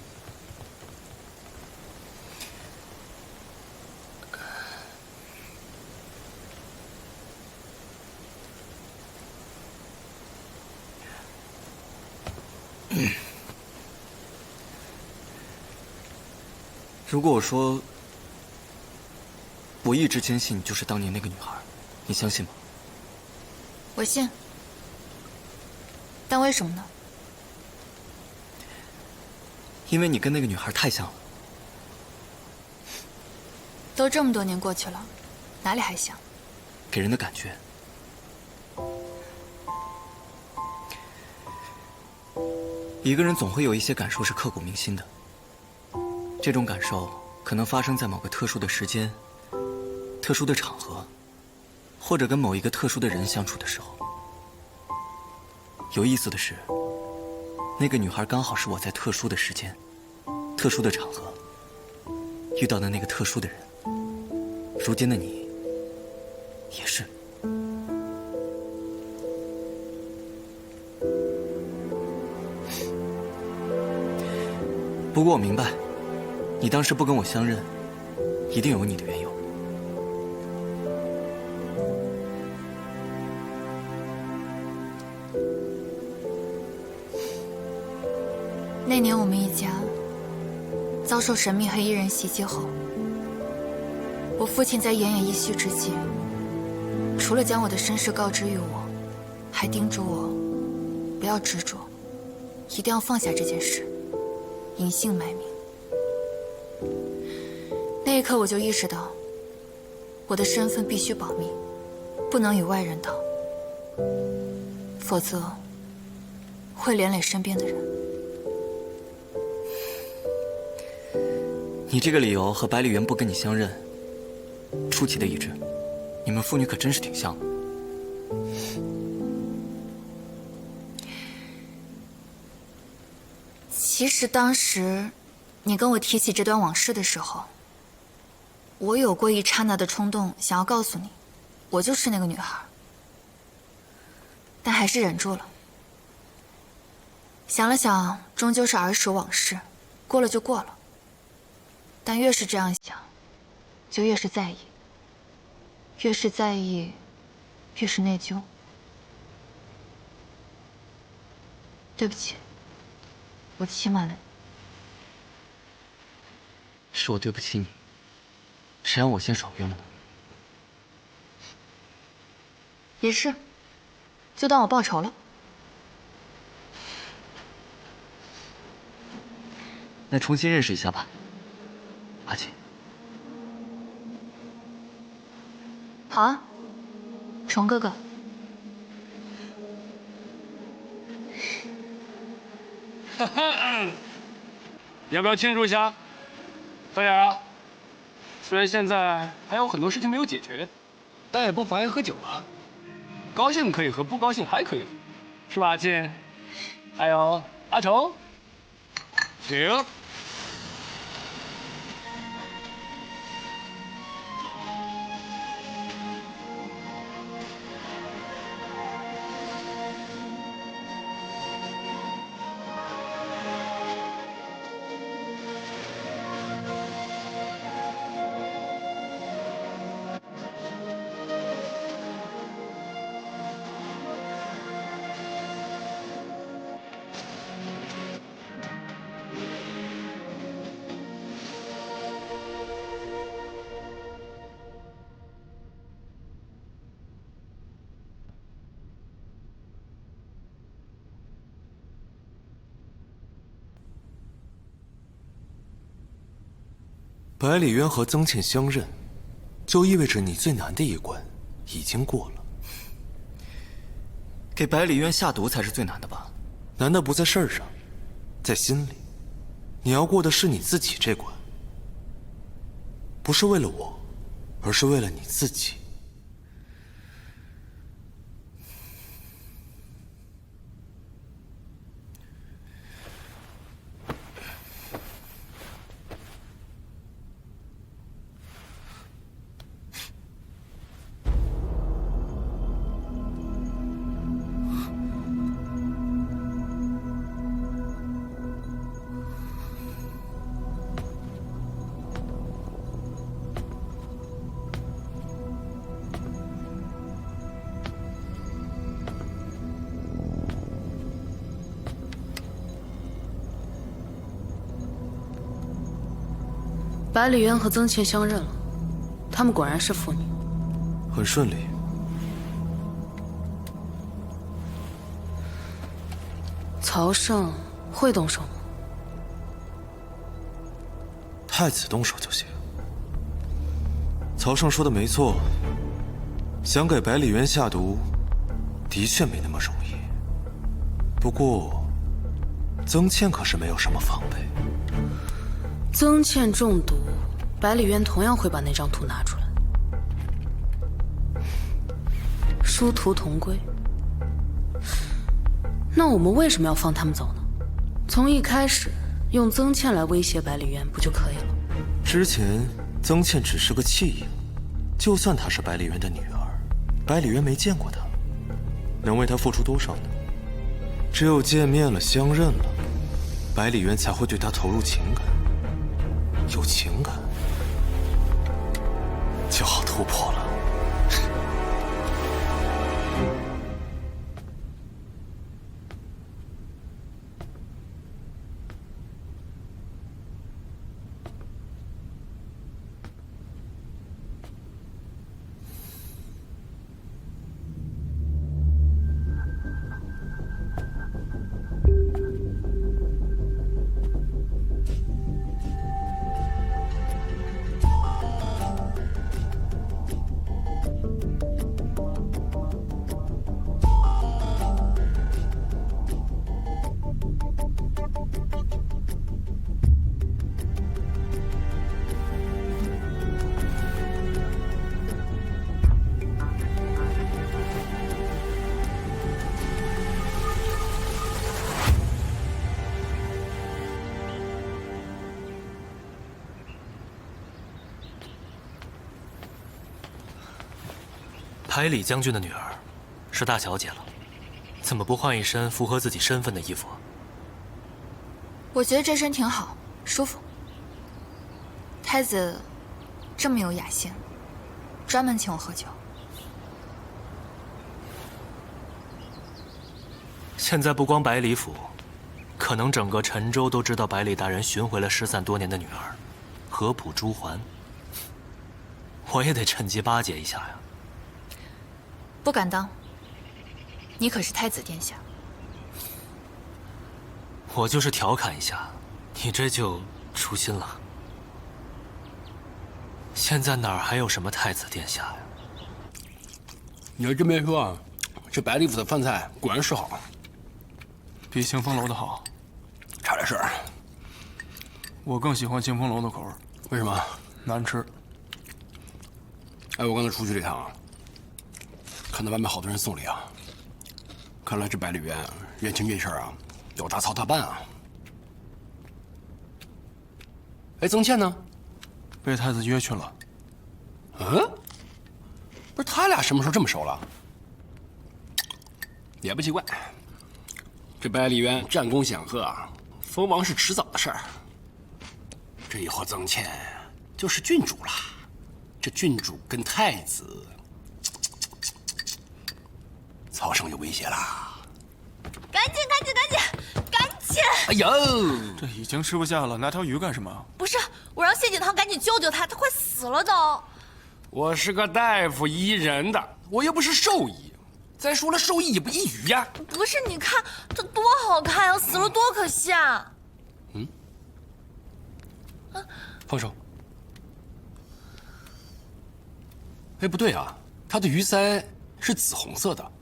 如果我说，我一直坚信你就是当年那个女孩，你相信吗？我信。但为什么呢？因为你跟那个女孩太像了。都这么多年过去了，哪里还像？给人的感觉。一个人总会有一些感受是刻骨铭心的。这种感受可能发生在某个特殊的时间、特殊的场合，或者跟某一个特殊的人相处的时候。有意思的是，那个女孩刚好是我在特殊的时间、特殊的场合遇到的那个特殊的人。如今的你，也是。不过我明白，你当时不跟我相认，一定有你的缘由。那年我们一家遭受神秘黑衣人袭击后，我父亲在奄奄一息之际，除了将我的身世告知于我，还叮嘱我不要执着，一定要放下这件事，隐姓埋名。那一刻我就意识到，我的身份必须保密，不能与外人道，否则会连累身边的人。你这个理由和百里园不跟你相认，出奇的一致。你们父女可真是挺像的。其实当时你跟我提起这段往事的时候，我有过一刹那的冲动，想要告诉你，我就是那个女孩，但还是忍住了。想了想，终究是儿时往事，过了就过了。但越是这样想，就越是在意，越是在意，越是内疚。对不起，我欺瞒了你。是我对不起你，谁让我先爽约了呢？也是，就当我报仇了。那重新认识一下吧，阿锦。好啊，虫哥哥。要不要庆祝一下？快点啊！虽然现在还有很多事情没有解决，但也不妨碍喝酒啊。高兴可以喝，不高兴还可以喝，是吧，阿庆？还有阿虫，停。百里渊和曾倩相认，就意味着你最难的一关已经过了。给百里渊下毒才是最难的吧？难的不在事儿上，在心里。你要过的是你自己这关，不是为了我，而是为了你自己。百里渊和曾倩相认了，他们果然是父女，很顺利。曹胜会动手吗？太子动手就行。曹胜说的没错，想给百里渊下毒，的确没那么容易。不过，曾倩可是没有什么防备。曾倩中毒，百里渊同样会把那张图拿出来。殊途同归。那我们为什么要放他们走呢？从一开始用曾倩来威胁百里渊不就可以了？之前曾倩只是个弃婴，就算她是百里渊的女儿，百里渊没见过她，能为她付出多少呢？只有见面了、相认了，百里渊才会对她投入情感。有情感，就好突破了。百里将军的女儿，是大小姐了，怎么不换一身符合自己身份的衣服？我觉得这身挺好，舒服。太子这么有雅兴，专门请我喝酒。现在不光百里府，可能整个陈州都知道百里大人寻回了失散多年的女儿，合浦朱环。我也得趁机巴结一下呀。不敢当，你可是太子殿下。我就是调侃一下，你这就出心了。现在哪儿还有什么太子殿下呀？你还真别说啊，这百里府的饭菜果然是好，比清风楼的好。差点事儿。我更喜欢清风楼的口味。为什么？难吃。哎，我刚才出去这趟啊，看到外面好多人送礼啊，看来这百里渊认清这事儿啊，有大操大办啊。哎，曾倩呢？被太子约去了。嗯？不是他俩什么时候这么熟了？也不奇怪，这百里渊战功显赫啊，封王是迟早的事儿。这以后曾倩就是郡主了，这郡主跟太子，曹胜有威胁啦！赶紧，赶紧，赶紧，赶紧！哎呦，这已经吃不下了，拿条鱼干什么？不是，我让谢景堂赶紧救救他，他快死了都。我是个大夫医人的，我又不是兽医。再说了，兽医也不易鱼呀。不是，你看他多好看啊，死了多可惜啊！嗯。啊，放手。哎，不对啊，他的鱼鳃是紫红色的，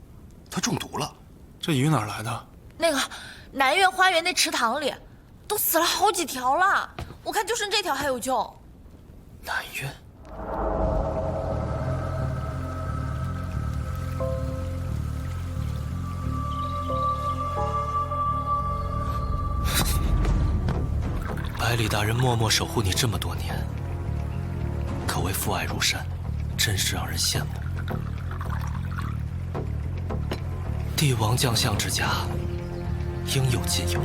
他中毒了。这鱼哪来的？那个南苑花园那池塘里，都死了好几条了，我看就剩这条还有救。南苑。百里大人默默守护你这么多年，可谓父爱如山，真是让人羡慕。帝王将相之家，应有尽有，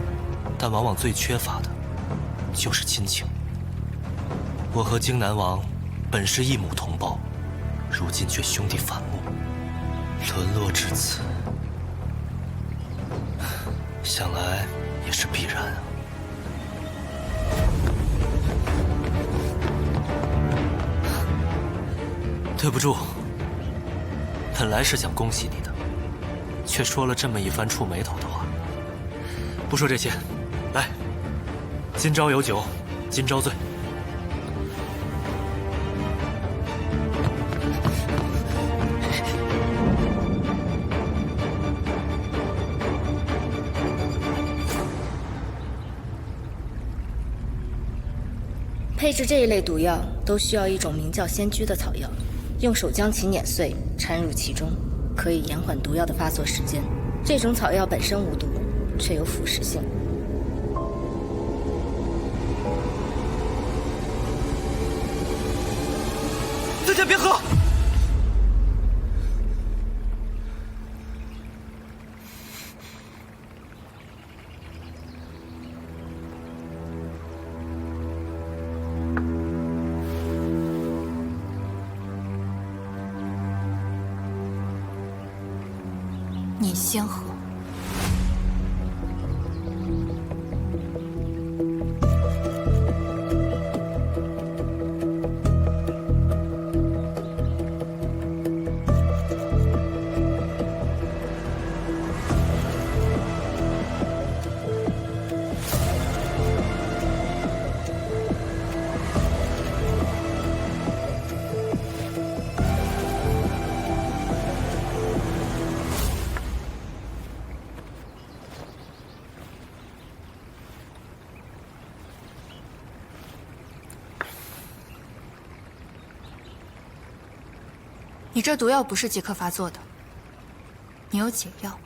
但往往最缺乏的，就是亲情。我和荆南王本是一母同胞，如今却兄弟反目，沦落至此，想来也是必然啊。对不住，本来是想恭喜你的，却说了这么一番触眉头的话。不说这些，来，今朝有酒今朝醉。配制这一类毒药都需要一种名叫仙居的草药，用手将其碾碎，掺入其中，可以延缓毒药的发作时间。这种草药本身无毒，却有腐蚀性。大家别喝！你先喝。你这毒药不是即刻发作的，你有解药。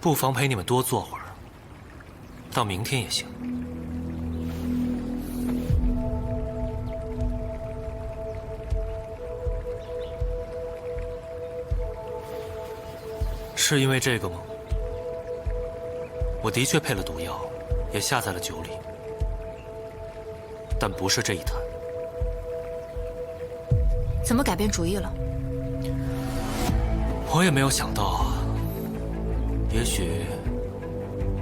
不妨陪你们多坐会儿，到明天也行。是因为这个吗？我的确配了毒药，也下在了酒里，但不是这一坛。怎么改变主意了？我也没有想到，也许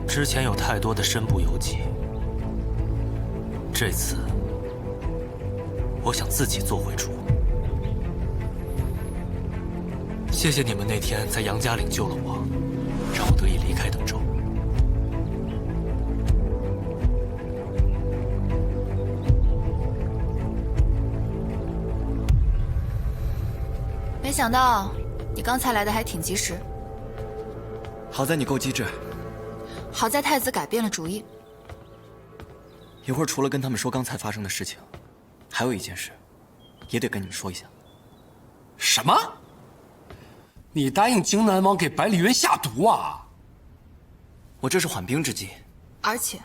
之前有太多的身不由己。这次，我想自己做回主。谢谢你们那天在杨家岭救了我，让我得以离开等州。没想到你刚才来的还挺及时。好在你够机智。好在太子改变了主意。一会儿除了跟他们说刚才发生的事情，还有一件事，也得跟你们说一下。什么？你答应荆南王给百里渊下毒啊？我这是缓兵之计。而且，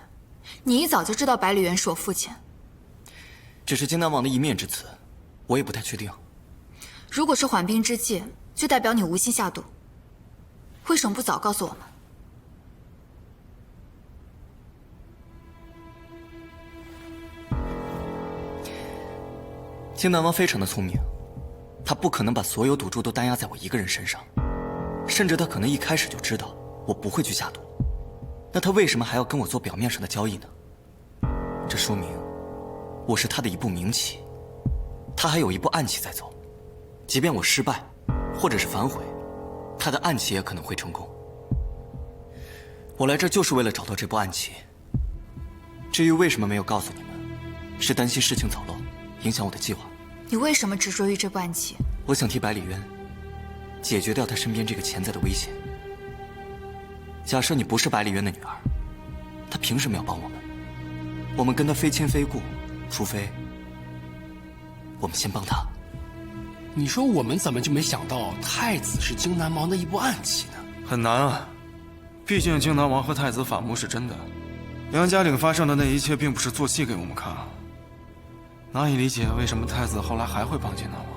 你一早就知道百里渊是我父亲。只是荆南王的一面之词，我也不太确定。如果是缓兵之计，就代表你无心下毒。为什么不早告诉我们？荆南王非常的聪明，他不可能把所有赌注都担压在我一个人身上，甚至他可能一开始就知道我不会去下毒。那他为什么还要跟我做表面上的交易呢？这说明我是他的一步明棋，他还有一步暗棋在走。即便我失败，或者是反悔，他的暗棋也可能会成功。我来这就是为了找到这步暗棋。至于为什么没有告诉你们，是担心事情走漏，影响我的计划。你为什么执着于这步暗棋？我想替百里渊解决掉他身边这个潜在的危险。假设你不是百里渊的女儿，他凭什么要帮我们？我们跟他非亲非故，除非我们先帮他。你说我们怎么就没想到太子是荆南王的一步暗棋呢？很难啊，毕竟荆南王和太子反目是真的。杨家岭发生的那一切并不是做戏给我们看，难以理解为什么太子后来还会帮荆南王。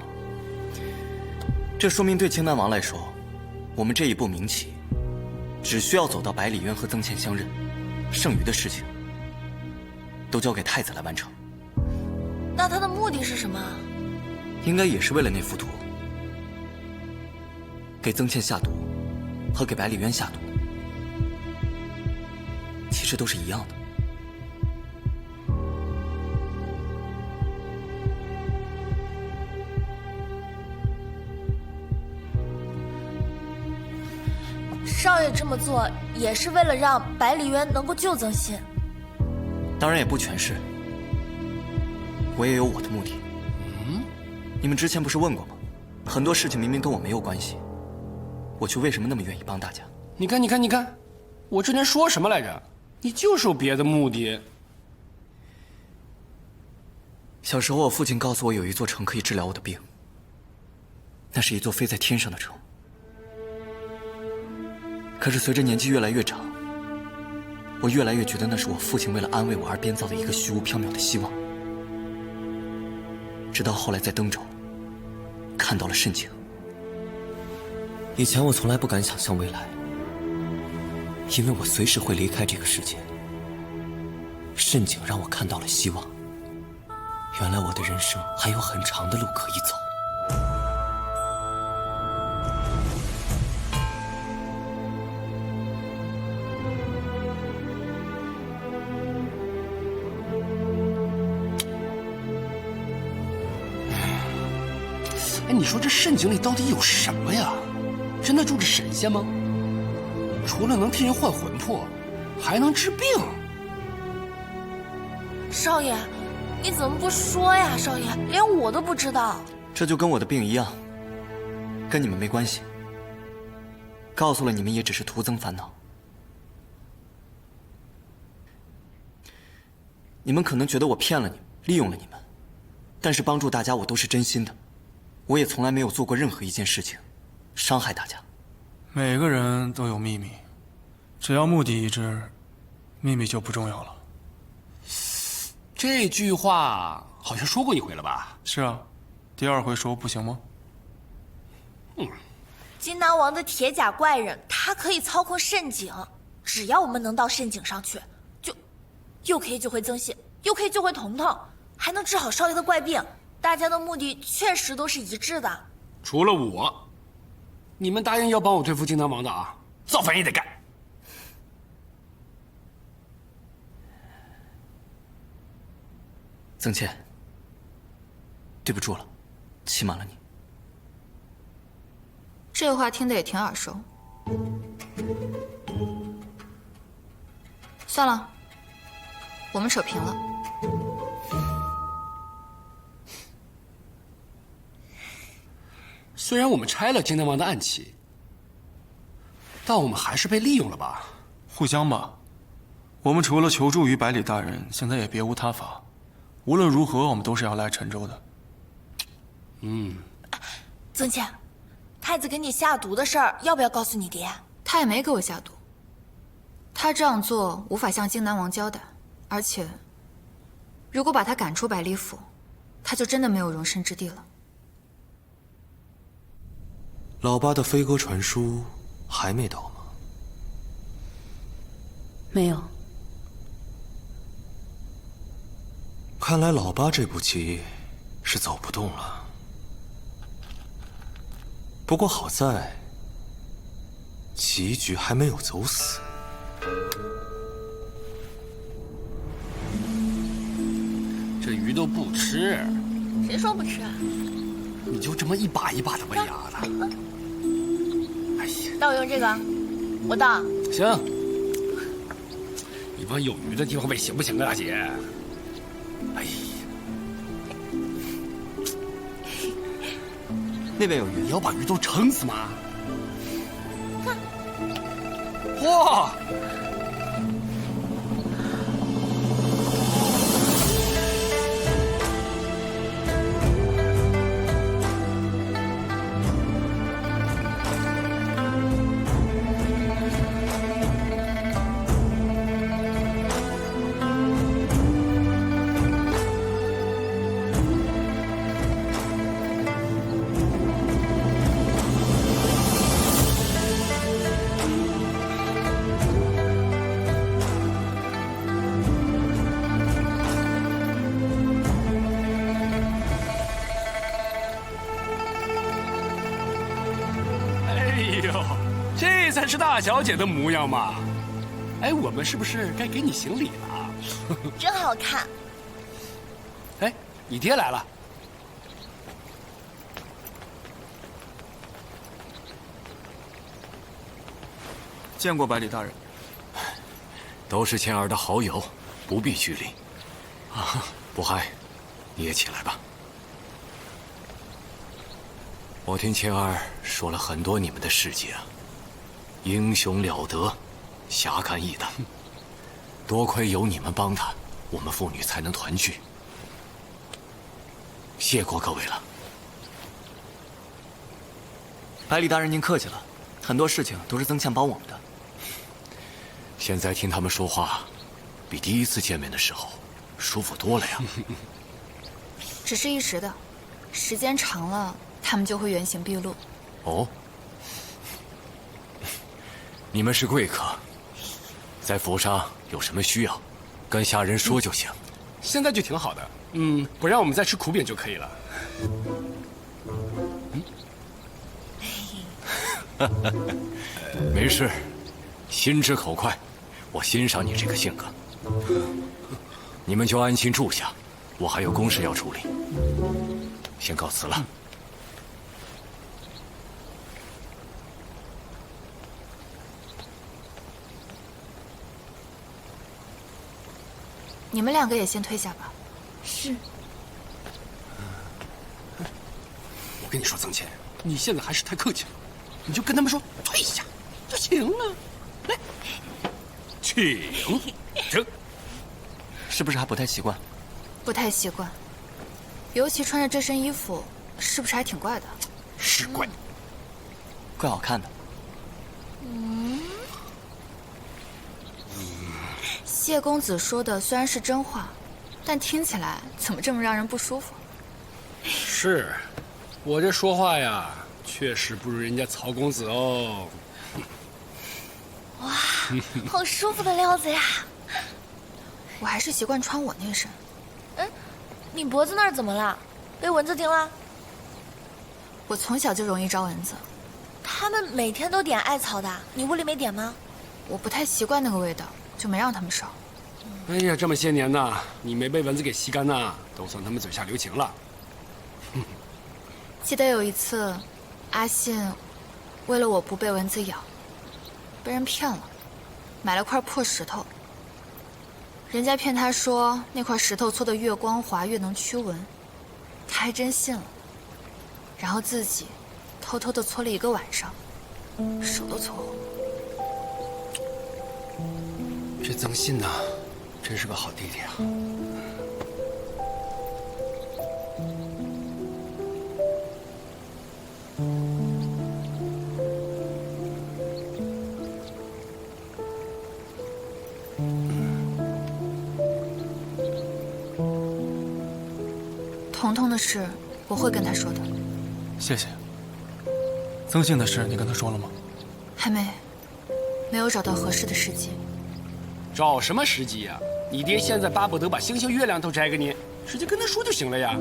这说明对荆南王来说，我们这一步明棋，只需要走到百里渊和曾倩相认，剩余的事情都交给太子来完成。那他的目的是什么？应该也是为了那幅图，给曾倩下毒和给百里渊下毒，其实都是一样的。少爷这么做也是为了让百里渊能够救曾信。当然也不全是，我也有我的目的。你们之前不是问过吗？很多事情明明跟我没有关系，我却为什么那么愿意帮大家？你看，我之前说什么来着？你就是有别的目的。小时候，我父亲告诉我有一座城可以治疗我的病，那是一座飞在天上的城。可是随着年纪越来越长，我越来越觉得那是我父亲为了安慰我而编造的一个虚无缥缈的希望。直到后来在登州看到了慎景。以前我从来不敢想象未来，因为我随时会离开这个世界。慎景让我看到了希望，原来我的人生还有很长的路可以走。哎，你说这慎景里到底有什么呀？真的住着神仙吗？除了能替人换魂魄，还能治病。少爷，你怎么不说呀？少爷，连我都不知道。这就跟我的病一样，跟你们没关系。告诉了你们也只是徒增烦恼。你们可能觉得我骗了你们，利用了你们，但是帮助大家我都是真心的。我也从来没有做过任何一件事情伤害大家。每个人都有秘密，只要目的一致，秘密就不重要了。这句话好像说过一回了吧？是啊，第二回说不行吗？金南王的铁甲怪人，他可以操控慎景，只要我们能到慎景上去，就又可以救回曾信，又可以救回彤彤，还能治好少爷的怪病。大家的目的确实都是一致的。除了我，你们答应要帮我对付金南王的啊，造反也得干。曾倩，对不住了，欺瞒了你。这话听得也挺耳熟。算了，我们扯平了。虽然我们拆了金南王的暗器，但我们还是被利用了吧？互相吧。我们除了求助于百里大人，现在也别无他法。无论如何，我们都是要来陈州的。曾倩，太子给你下毒的事儿，要不要告诉你爹？他也没给我下毒。他这样做无法向荆南王交代，而且，如果把他赶出百里府，他就真的没有容身之地了。老八的飞鸽传书还没到吗？没有。看来老八这步棋是走不动了。不过好在，棋局还没有走死。这鱼都不吃，谁说不吃啊？你就这么一把一把的喂鸭子。哎呀，那我用这个，我倒。行，你往有鱼的地方喂行不行啊，大姐？哎呀，那边有鱼，你要把鱼都撑死吗？哇！这才是大小姐的模样嘛！哎，我们是不是该给你行礼了？真好看。哎，你爹来了。见过百里大人。都是倩儿的好友，不必拘礼。啊，不嗨，你也起来吧。我听倩儿说了很多你们的事迹啊，英雄了得，侠肝义胆。多亏有你们帮他，我们父女才能团聚。谢过各位了。百里大人，您客气了，很多事情都是曾倩帮我们的。现在听他们说话，比第一次见面的时候舒服多了呀。只是一时的，时间长了，他们就会原形毕露。哦，你们是贵客，在府上有什么需要，跟下人说就行。现在就挺好的，不让我们再吃苦饼就可以了。没事，心直口快，我欣赏你这个性格。你们就安心住下，我还有公事要处理，先告辞了。你们两个也先退下吧。是。我跟你说，曾倩，你现在还是太客气了，你就跟他们说退下就行了。来，请。是不是还不太习惯？不太习惯，尤其穿着这身衣服，是不是还挺怪的？是怪，怪好看的。谢公子说的虽然是真话，但听起来怎么这么让人不舒服？是，我这说话呀，确实不如人家曹公子哦。哇，好舒服的料子呀！我还是习惯穿我那身。你脖子那儿怎么了？被蚊子叮了？我从小就容易招蚊子。他们每天都点艾草的，你屋里没点吗？我不太习惯那个味道，就没让他们烧。哎呀，这么些年呐，你没被蚊子给吸干呐，都算他们嘴下留情了。记得有一次，阿信为了我不被蚊子咬，被人骗了，买了块破石头。人家骗他说那块石头搓得越光滑越能驱蚊，他还真信了，然后自己偷偷的搓了1个晚上，手都搓红。这曾信呐，真是个好弟弟啊。彤彤的事我会跟他说的。谢谢。曾信的事你跟他说了吗？还没，没有找到合适的时机。找什么时机呀？你爹现在巴不得把星星月亮都摘给你，直接跟他说就行了呀。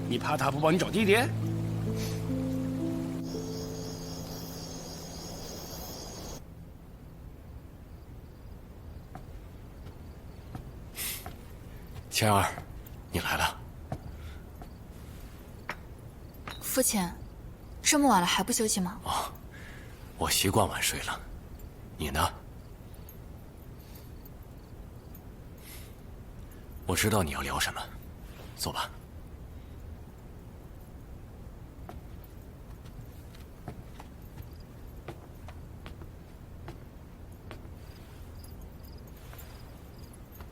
你怕他不帮你找弟弟？倩儿，你来了。父亲，这么晚了还不休息吗？我习惯晚睡了，你呢？我知道你要聊什么，坐吧。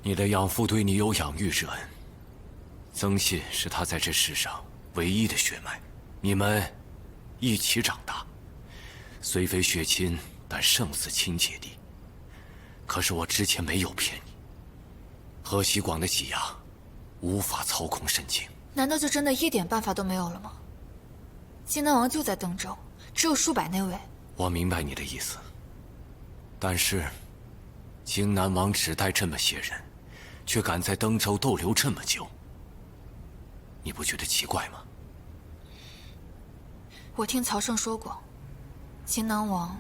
你的养父对你有养育之恩，曾信是他在这世上唯一的血脉，你们一起长大，虽非血亲，但胜似亲姐弟。可是我之前没有骗你，河西广的挤压无法操控神经。难道就真的一点办法都没有了吗？金南王就在登州，只有数百内卫。我明白你的意思，但是荆南王只带这么些人，却敢在登州逗留这么久，你不觉得奇怪吗？我听曹胜说过，荆南王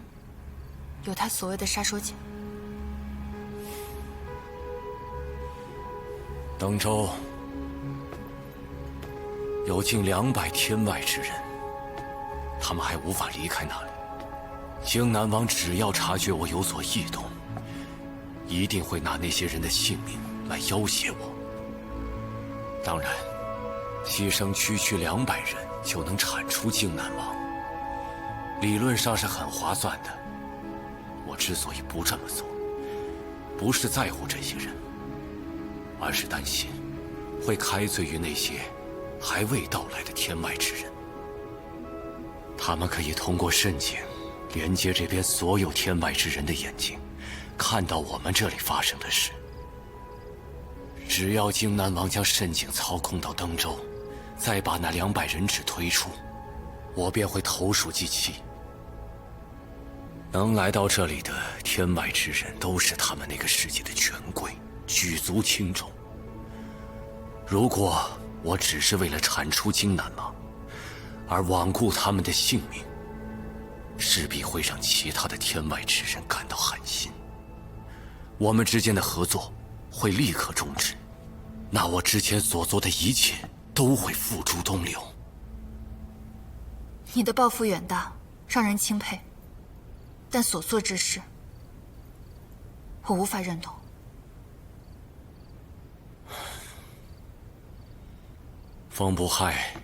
有他所谓的杀手锏。登州有近200天外之人，他们还无法离开那里。荆南王只要察觉我有所异动，一定会拿那些人的性命来要挟我。当然，牺牲区区200人就能铲除荆南王，理论上是很划算的。我之所以不这么做，不是在乎这些人，而是担心会开罪于那些还未到来的天外之人。他们可以通过蜃景连接这边所有天外之人的眼睛，看到我们这里发生的事。只要荆南王将蜃景操控到登州，再把那200人质推出，我便会投鼠忌器。能来到这里的天外之人，都是他们那个世界的权贵、举足轻重。如果我只是为了铲除荆南王，而罔顾他们的性命，势必会让其他的天外之人感到寒心。我们之间的合作会立刻终止，那我之前所做的一切都会付诸东流。你的抱负远大，让人钦佩，但所做之事，我无法认同。风不害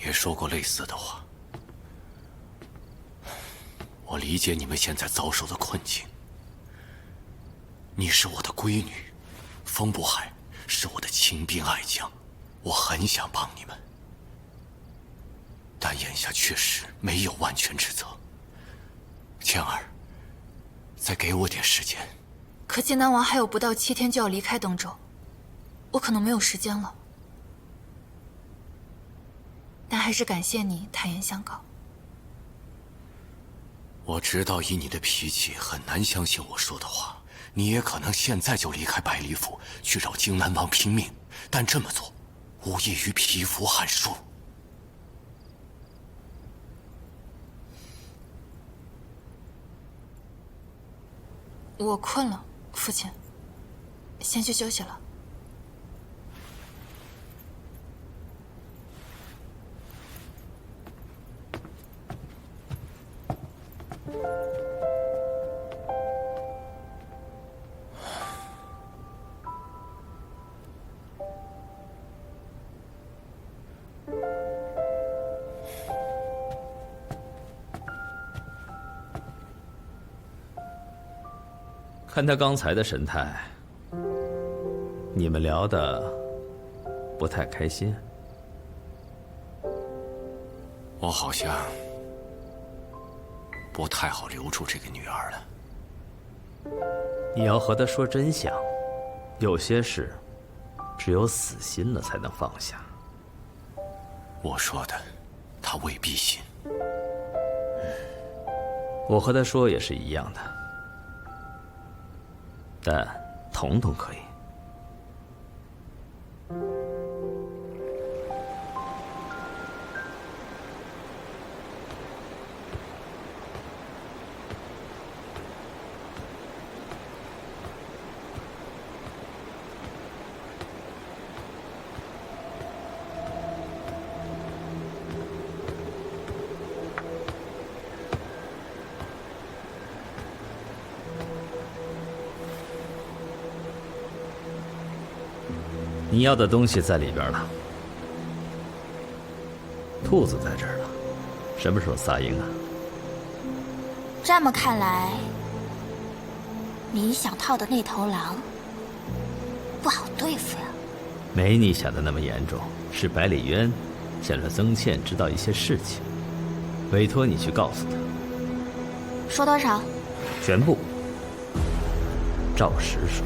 也说过类似的话。我理解你们现在遭受的困境。你是我的闺女，风不害是我的亲兵爱将，我很想帮你们，但眼下确实没有万全之责。倩儿，再给我点时间。可荆南王还有不到7天就要离开登州，我可能没有时间了。但还是感谢你坦言相告。我知道以你的脾气很难相信我说的话，你也可能现在就离开百里府去找荆南王拼命，但这么做无异于蚍蜉撼树。我困了，父亲，先去休息了。看他刚才的神态，你们聊得不太开心。我好像不太好留住这个女儿了。你要和他说真相，有些事只有死心了才能放下。我说的，他未必信。我和他说也是一样的，但彤彤可以。你要的东西在里边了，兔子在这儿了，什么时候撒鹰啊？这么看来，你想套的那头狼不好对付呀。没你想的那么严重，是百里渊想让曾倩知道一些事情，委托你去告诉他。说多少？全部，照实说。